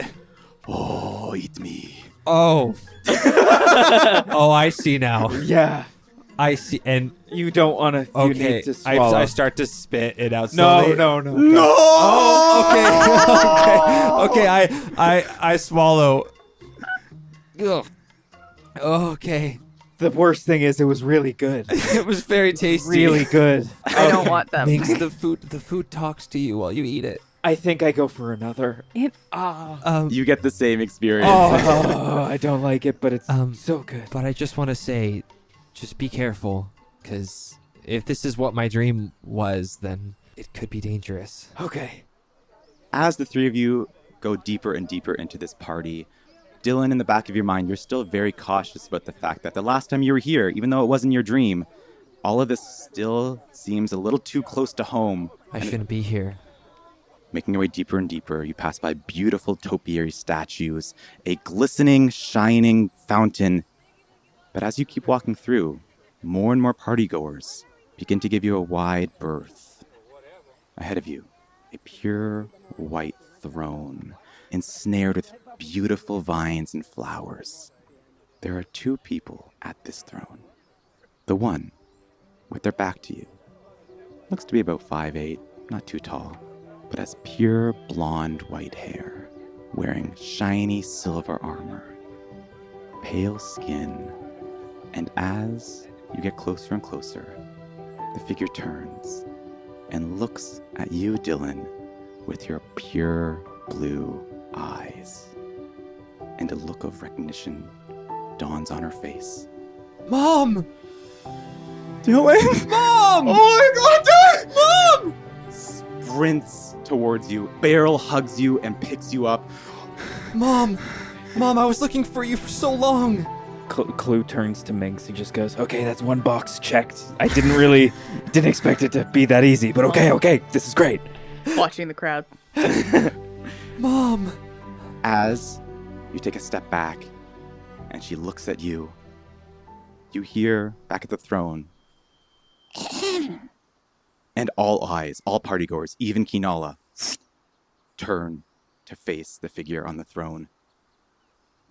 Oh, eat me. Oh. Oh, I see now. Yeah. I see. And You don't want to. You okay, need to swallow. I start to spit it out. No, slowly. no, no. No. Oh, okay. I swallow. Ugh. Okay. The worst thing is, it was really good. It was very tasty. Really good. I don't want them. Makes the food talks to you while you eat it. I think I go for another. It- You get the same experience. Oh, I don't like it, but it's so good. But I just want to say, just be careful, because if this is what my dream was, then it could be dangerous. Okay. As the three of you go deeper and deeper into this party, Dylan, in the back of your mind, you're still very cautious about the fact that the last time you were here, even though it wasn't your dream, all of this still seems a little too close to home. I shouldn't be here. Making your way deeper and deeper, you pass by beautiful topiary statues, a glistening, shining fountain. But as you keep walking through, more and more partygoers begin to give you a wide berth. Ahead of you, a pure white throne, ensnared with beautiful vines and flowers. There are 2 people at this throne. The one, with their back to you, looks to be about 5'8", not too tall, but has pure blonde white hair, wearing shiny silver armor, pale skin, and as you get closer and closer, the figure turns and looks at you, Dillon, with your pure blue eyes. And a look of recognition dawns on her face. Mom! Dillon! Mom! Oh my god, Dillon! Mom! Sprints towards you, barrel hugs you, and picks you up. Mom! Mom, I was looking for you for so long. Clue turns to Minx. He just goes, okay, that's 1 box checked. I didn't expect it to be that easy, but okay, this is great. Watching the crowd. Mom! As you take a step back and she looks at you, you hear back at the throne, and all eyes, all partygoers, even Kinala, turn to face the figure on the throne.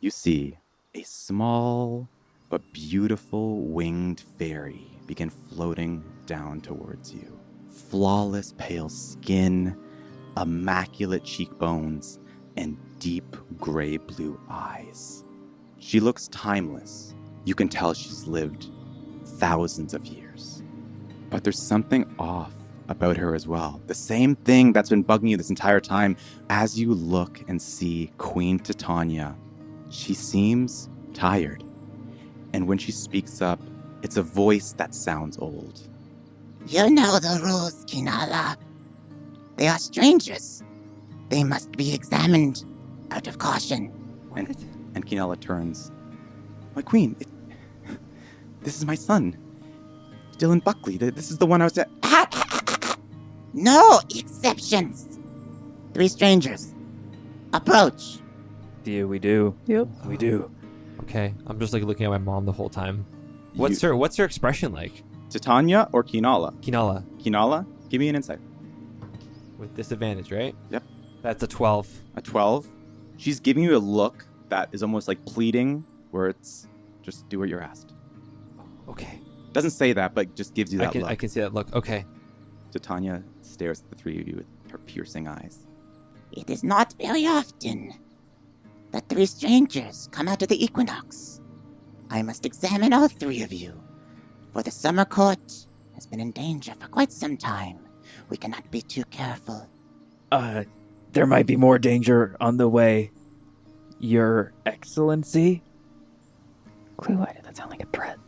You see a small but beautiful winged fairy begin floating down towards you. Flawless pale skin, immaculate cheekbones, and deep gray blue eyes. She looks timeless. You can tell she's lived thousands of years. But there's something off about her as well. The same thing that's been bugging you this entire time. As you look and see Queen Titania, she seems tired. And when she speaks up, it's a voice that sounds old. You know the rules, Kinala. They are strangers. They must be examined out of caution. And Kinala turns. My queen, this is my son, Dillon Buckley. This is the one I was at. No exceptions. 3 strangers. Approach. Yeah, we do. Yep. We do. Okay, I'm just like looking at my mom the whole time. What's her expression like? Titania or Kinala? Kinala. Kinala, give me an insight. With disadvantage, right? Yep. That's a 12. A 12. She's giving you a look that is almost like pleading, where it's just do what you're asked. Okay. Doesn't say that, but just gives you that look. I can see that look. Okay. Titania stares at the 3 of you with her piercing eyes. It is not very often that 3 strangers come out of the equinox. I must examine all 3 of you, for the Summer Court has been in danger for quite some time. We cannot be too careful. There might be more danger on the way. Your Excellency? Clue, why did that sound like a threat?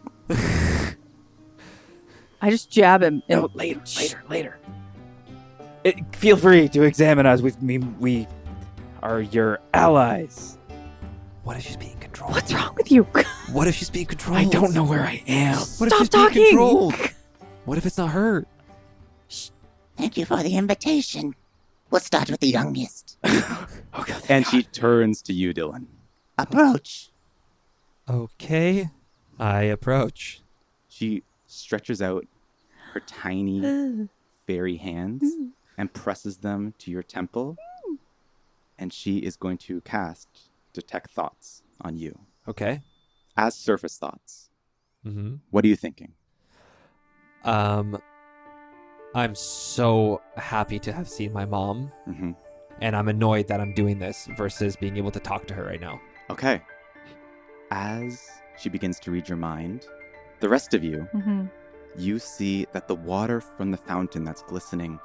I just jab him. No, later. Feel free to examine us. We are your allies. What if she's being controlled? What's wrong with you? What if she's being controlled? I don't know where I am. What Stop if she's talking! being controlled? What if it's not her? Thank you for the invitation. We'll start with the youngest. Okay. And she turns to you, Dillon. Approach. Okay. I approach. She stretches out her tiny fairy hands and presses them to your temple. And she is going to cast Detect Thoughts on you. Okay. As surface thoughts. Mm-hmm. What are you thinking? I'm so happy to have seen my mom, Mm-hmm. and I'm annoyed that I'm doing this versus being able to talk to her right now. Okay. As she begins to read your mind, the rest of you, you see that the water from the fountain that's glistening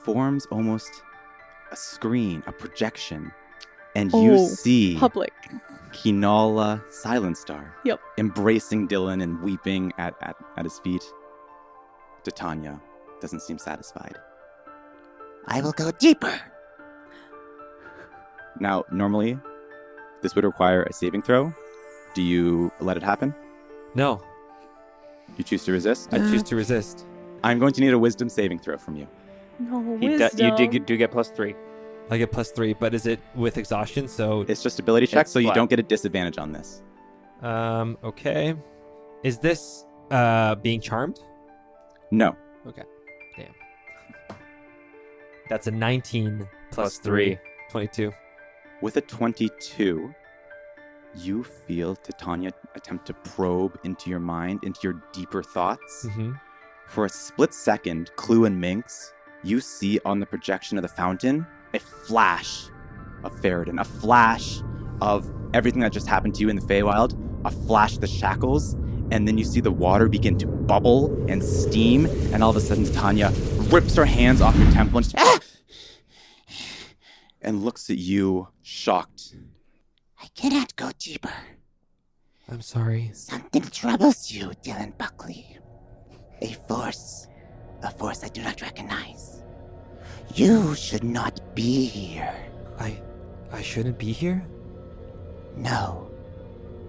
forms almost a screen, a projection. And you see Public. Kinala Silent Star Yep. embracing Dillon and weeping at his feet. Titania doesn't seem satisfied. I will go deeper. Now, normally, this would require a saving throw. Do you let it happen? No, You choose to resist? I choose to resist. I'm going to need a wisdom saving throw from you. No, You wisdom. do get +3. I get +3, but is it with exhaustion? So, It's just ability check, It's so you flat. don't get a disadvantage on this. okay. Is this being charmed? No. Okay. Damn. That's a 19 plus +3. 3. 22. With a 22, you feel Titania attempt to probe into your mind, into your deeper thoughts. Mm-hmm. For a split second, Clue and Minx, you see on the projection of the fountain a flash of Ferrodin, a flash of everything that just happened to you in the Feywild, a flash of the shackles, and then you see the water begin to bubble and steam, and all of a sudden Titania rips her hands off your temple and just, and looks at you, shocked. I cannot go deeper. I'm sorry. Something troubles you, Dylan Buckley. A force I do not recognize. You should not be here. I shouldn't be here? No,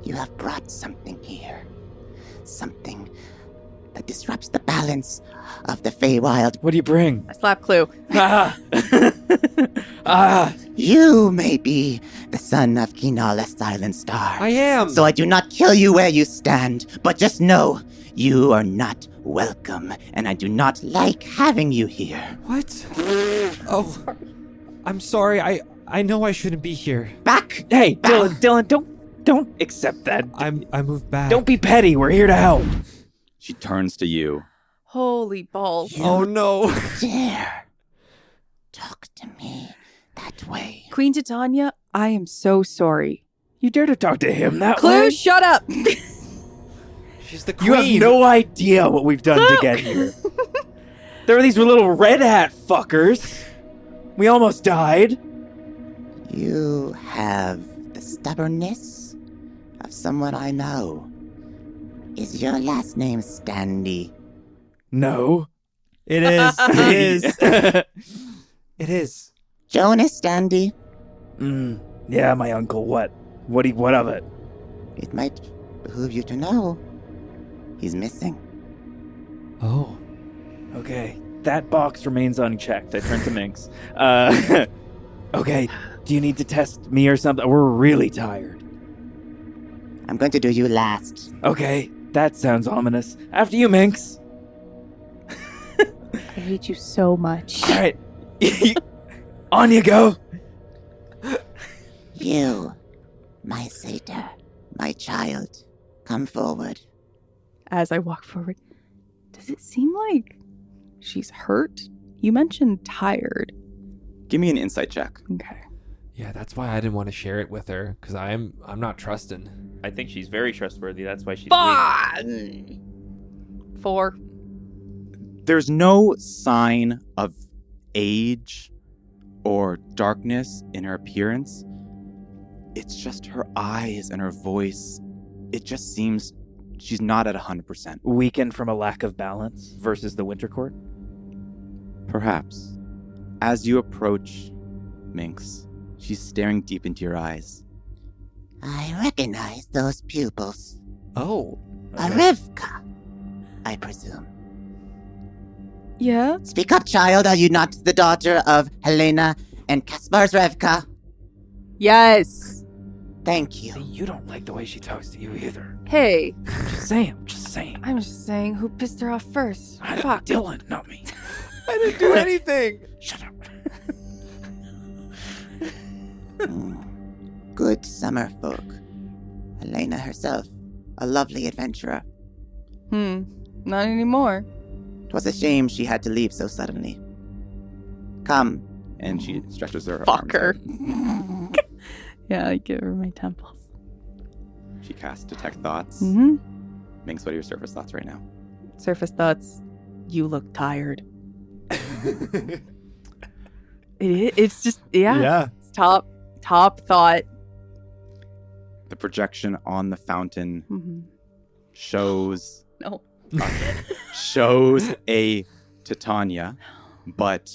you have brought something here. Something that disrupts the balance of the Feywild. What do you bring? I slap Clue. Ah! Ah! You may be the son of Kinala Silent Star. I am! So I do not kill you where you stand, but just know you are not welcome, and I do not like having you here. What? Oh, I'm sorry. I know I shouldn't be here. Back! Hey, Dylan, don't accept that. I moved back. Don't be petty. We're here to help. She turns to you. Holy balls. Oh no. Dare talk to me that way. Queen Titania, I am so sorry. You dare to talk to him that Clue, way? shut up. She's the queen. You have no idea what we've done to get here. There are these little red hat fuckers. We almost died. You have the stubbornness of someone I know. Is your last name Standy? No. It is. It is. It is. Jonas Standy? Yeah, my uncle. What? What of it? It might behoove you to know. He's missing. Oh. Okay, that box remains unchecked. I turn to Minx. Okay, do you need to test me or something? We're really tired. I'm going to do you last. Okay, that sounds ominous. After you, Minx. I hate you so much. All right, on you go. You, my satyr, my child, come forward. As I walk forward, does it seem like she's hurt? You mentioned tired. Give me an insight check. Okay. Yeah, that's why I didn't want to share it with her, because I'm not trusting. I think she's very trustworthy. That's why she's Fun! 4. There's no sign of age or darkness in her appearance. It's just her eyes and her voice. It just seems she's not at 100%. weakened from a lack of balance versus the Winter Court. Perhaps. As you approach Minx, she's staring deep into your eyes. I recognize those pupils. Oh. A Rivka, I presume. Yeah? Speak up, child. Are you not the daughter of Helena and Kaspar's Revka? Yes. Thank you. See, you don't like the way she talks to you either. Hey, Just saying. Just saying. I'm just saying who pissed her off first. I Fuck. Dylan, not me. I didn't do anything. Shut up. Good summer folk. Helena herself, a lovely adventurer. Not anymore. 'Twas a shame she had to leave so suddenly. Come. And she stretches her Fuck her. arms out. Yeah, I give her my temples. She casts Detect Thoughts. Mm-hmm. Minx, what are your surface thoughts right now? Surface thoughts. You look tired. It's just, yeah. It's top thought. The projection on the fountain Mm-hmm. shows No. shows a Titania, but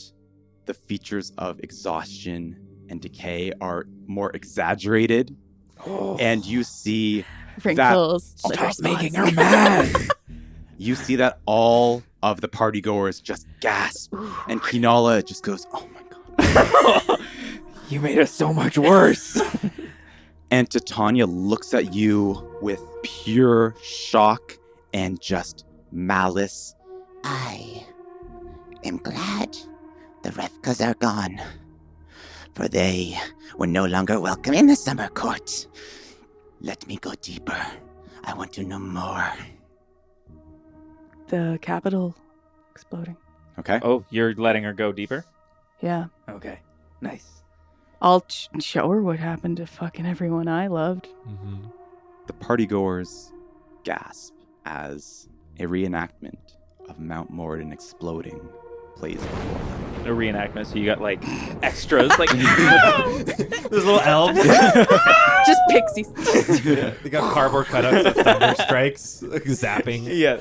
the features of exhaustion and decay are more exaggerated, and you see Wrinkles. Stop liver making spots. her mad. You see that all of the partygoers just gasp, and Kinala just goes, "Oh my god." You made us so much worse. And Titania looks at you with pure shock and just malice. I am glad the Revkas are gone, for they were no longer welcome in the Summer Court. Let me go deeper. I want to know more. The capital exploding. Okay. Oh, you're letting her go deeper? Yeah. Okay. Nice. I'll show her what happened to fucking everyone I loved. Mm-hmm. The partygoers gasp as a reenactment of Mount Moradin exploding plays before them. A reenactment, so you got like extras, like Those little elves. Just pixies. They got cardboard cutouts of thunder strikes, like, zapping. yeah.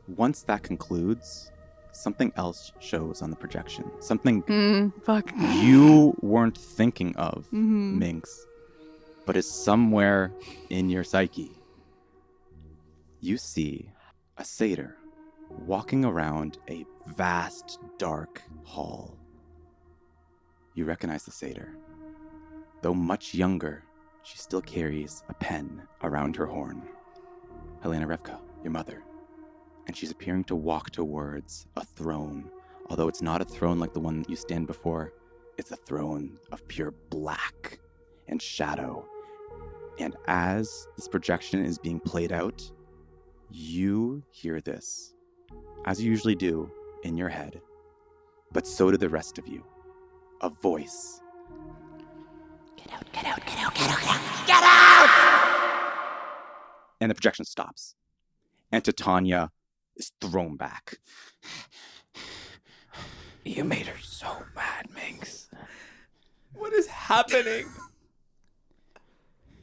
Once that concludes, something else shows on the projection. Something Fuck. you weren't thinking of, Mhm. Minx, but is somewhere in your psyche. You see a satyr walking around a vast, dark hall. You recognize the satyr. Though much younger, she still carries a pen around her horn. Helena Revka, your mother. And she's appearing to walk towards a throne, although it's not a throne like the one you stand before. It's a throne of pure black and shadow. And as this projection is being played out, you hear this, as you usually do, in your head. But so do the rest of you. A voice. Get out, get out, get out, get out, get out! Get out! And the projection stops. And Titania is thrown back. You made her so mad, Minx. What is happening?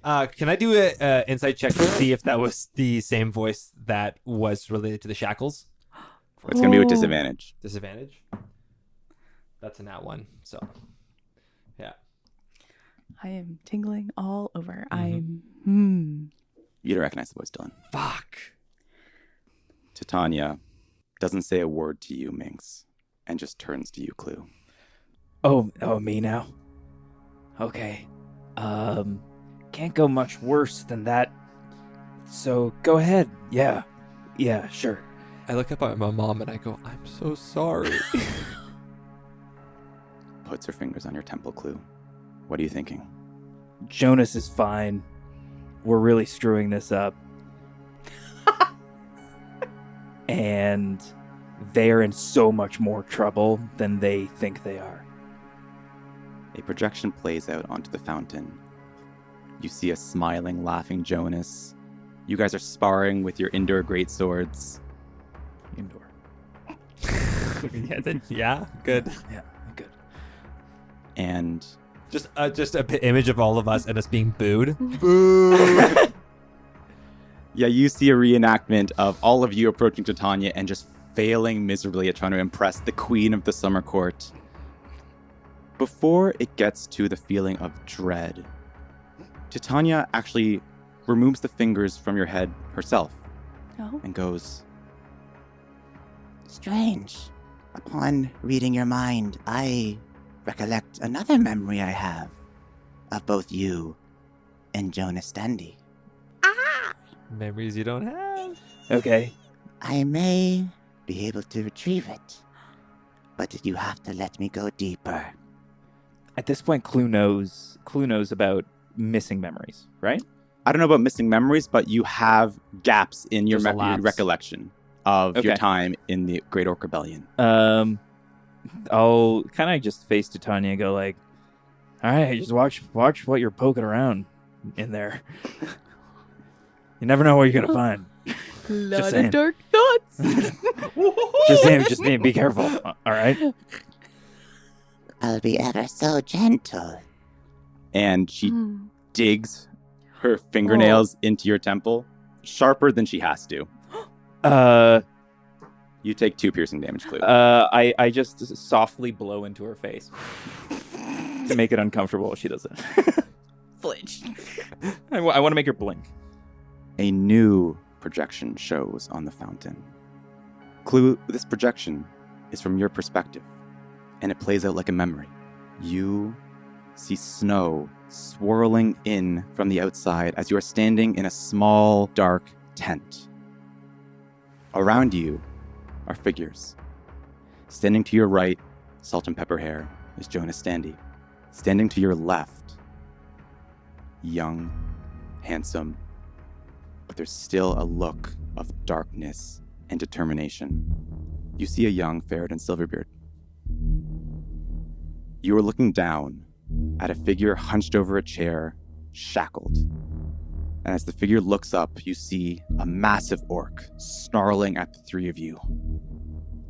Can I do an insight check to see if that was the same voice that was related to the shackles? It's going to be with Oh. disadvantage. Disadvantage? That's a nat one, so. Yeah. I am tingling all over. You don't recognize the voice, Dylan. Fuck. Titania doesn't say a word to you, Minx, and just turns to you, Clue. Oh, me now? Okay. Can't go much worse than that. So go ahead. Yeah, sure. I look up at my mom and I go, I'm so sorry. Puts her fingers on your temple, Clue. What are you thinking? Jonas is fine. We're really screwing this up. And they're in so much more trouble than they think they are. A projection plays out onto the fountain. You see a smiling, laughing Jonas. You guys are sparring with your indoor greatswords. Indoor. Yeah, good. Yeah, good. And Just a image of all of us and us being booed. yeah, you see a reenactment of all of you approaching Titania and just failing miserably at trying to impress the queen of the Summer Court. Before it gets to the feeling of dread, Titania actually removes the fingers from your head herself Oh. and goes, Strange. Upon reading your mind, I recollect another memory I have of both you and Jonas Dandy. Memories you don't have. Okay. I may be able to retrieve it, but you have to let me go deeper. At this point, Clue knows about missing memories, right? I don't know about missing memories, but you have gaps in your, There's a your lapse. recollection of your Okay. time in the Great Orc Rebellion. I'll kind of just face Titania and go like, all right, just watch what you're poking around in there. You never know what you're going to find. Lot saying. of dark thoughts. Just be careful. All right. I'll be ever so gentle. And she digs her fingernails into your temple, sharper than she has to. You take 2 piercing damage, Clue. I just softly blow into her face to make it uncomfortable. She does it. Flinch. I want to make her blink. A new projection shows on the fountain. Clue, this projection is from your perspective, and it plays out like a memory. You see snow swirling in from the outside as you are standing in a small, dark tent. Around you are figures. Standing to your right, salt and pepper hair, is Jonas Standy. Standing to your left, young, handsome, but there's still a look of darkness and determination. You see a young Ferret and Silverbeard. You are looking down at a figure hunched over a chair, shackled. And as the figure looks up, you see a massive orc snarling at the three of you.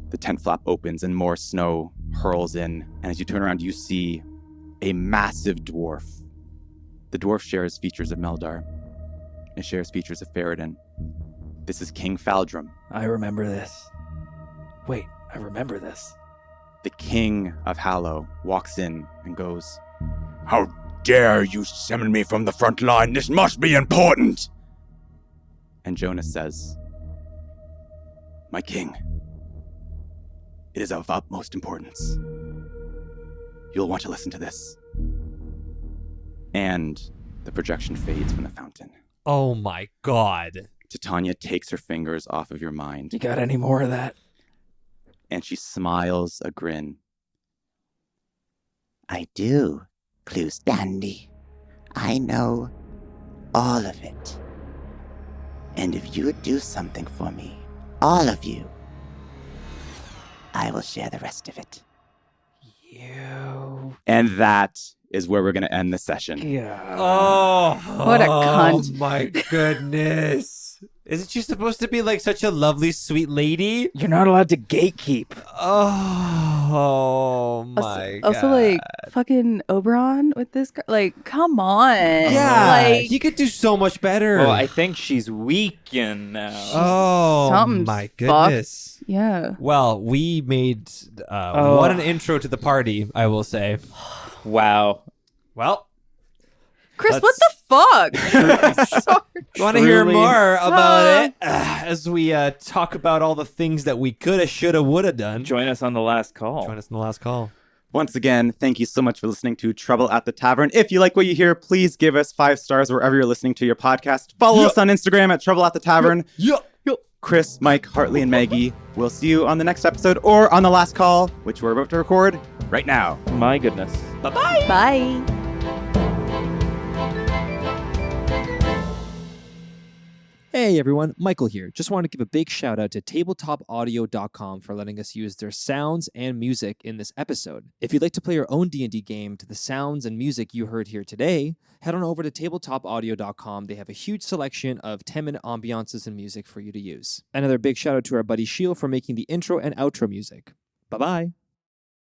The tent flap opens and more snow hurls in, and as you turn around, you see a massive dwarf. The dwarf shares features of Meldar. It shares features of Ferrodin. This is King Faldrum. I remember this. Wait, I remember this. The king of Hallow walks in and goes, "How dare you summon me from the front line? This must be important!" And Jonas says, "My king, it is of utmost importance. You'll want to listen to this." And the projection fades from the fountain. Oh my god. Titania takes her fingers off of your mind, You got any more of that? and she smiles a grin. I do, Clue Standy. I know all of it. And if you would do something for me, all of you, I will share the rest of it. You. And that is where we're going to end the session. Yeah. Oh. What a cunt. Oh my goodness. Isn't she supposed to be like such a lovely, sweet lady? You're not allowed to gatekeep. Oh my god. Also, like, fucking Oberon with this guy. Like, come on. Yeah, Like, he could do so much better. Well, I think she's weakened now. Oh Something's my fucked. goodness. yeah. Well, we made what an intro to the party, I will say. Wow. Well, Chris, Let's- what the fuck? Sorry. want to hear Truly. more about it as we talk about all the things that we coulda, shoulda, woulda done. Join us on the last call. Join us in the last call. Once again, thank you so much for listening to Trouble at the Tavern. If you like what you hear, please give us 5 stars wherever you're listening to your podcast. Follow us on Instagram at Trouble at the Tavern. Chris, Mike, Hartley, and Maggie. We'll see you on the next episode or on the last call, which we're about to record right now. My goodness. Bye. Hey everyone, Michael here. Just want to give a big shout out to tabletopaudio.com for letting us use their sounds and music in this episode. If you'd like to play your own D&D game to the sounds and music you heard here today, head on over to tabletopaudio.com. They have a huge selection of 10-minute ambiances and music for you to use. Another big shout out to our buddy Sheel for making the intro and outro music. Bye-bye.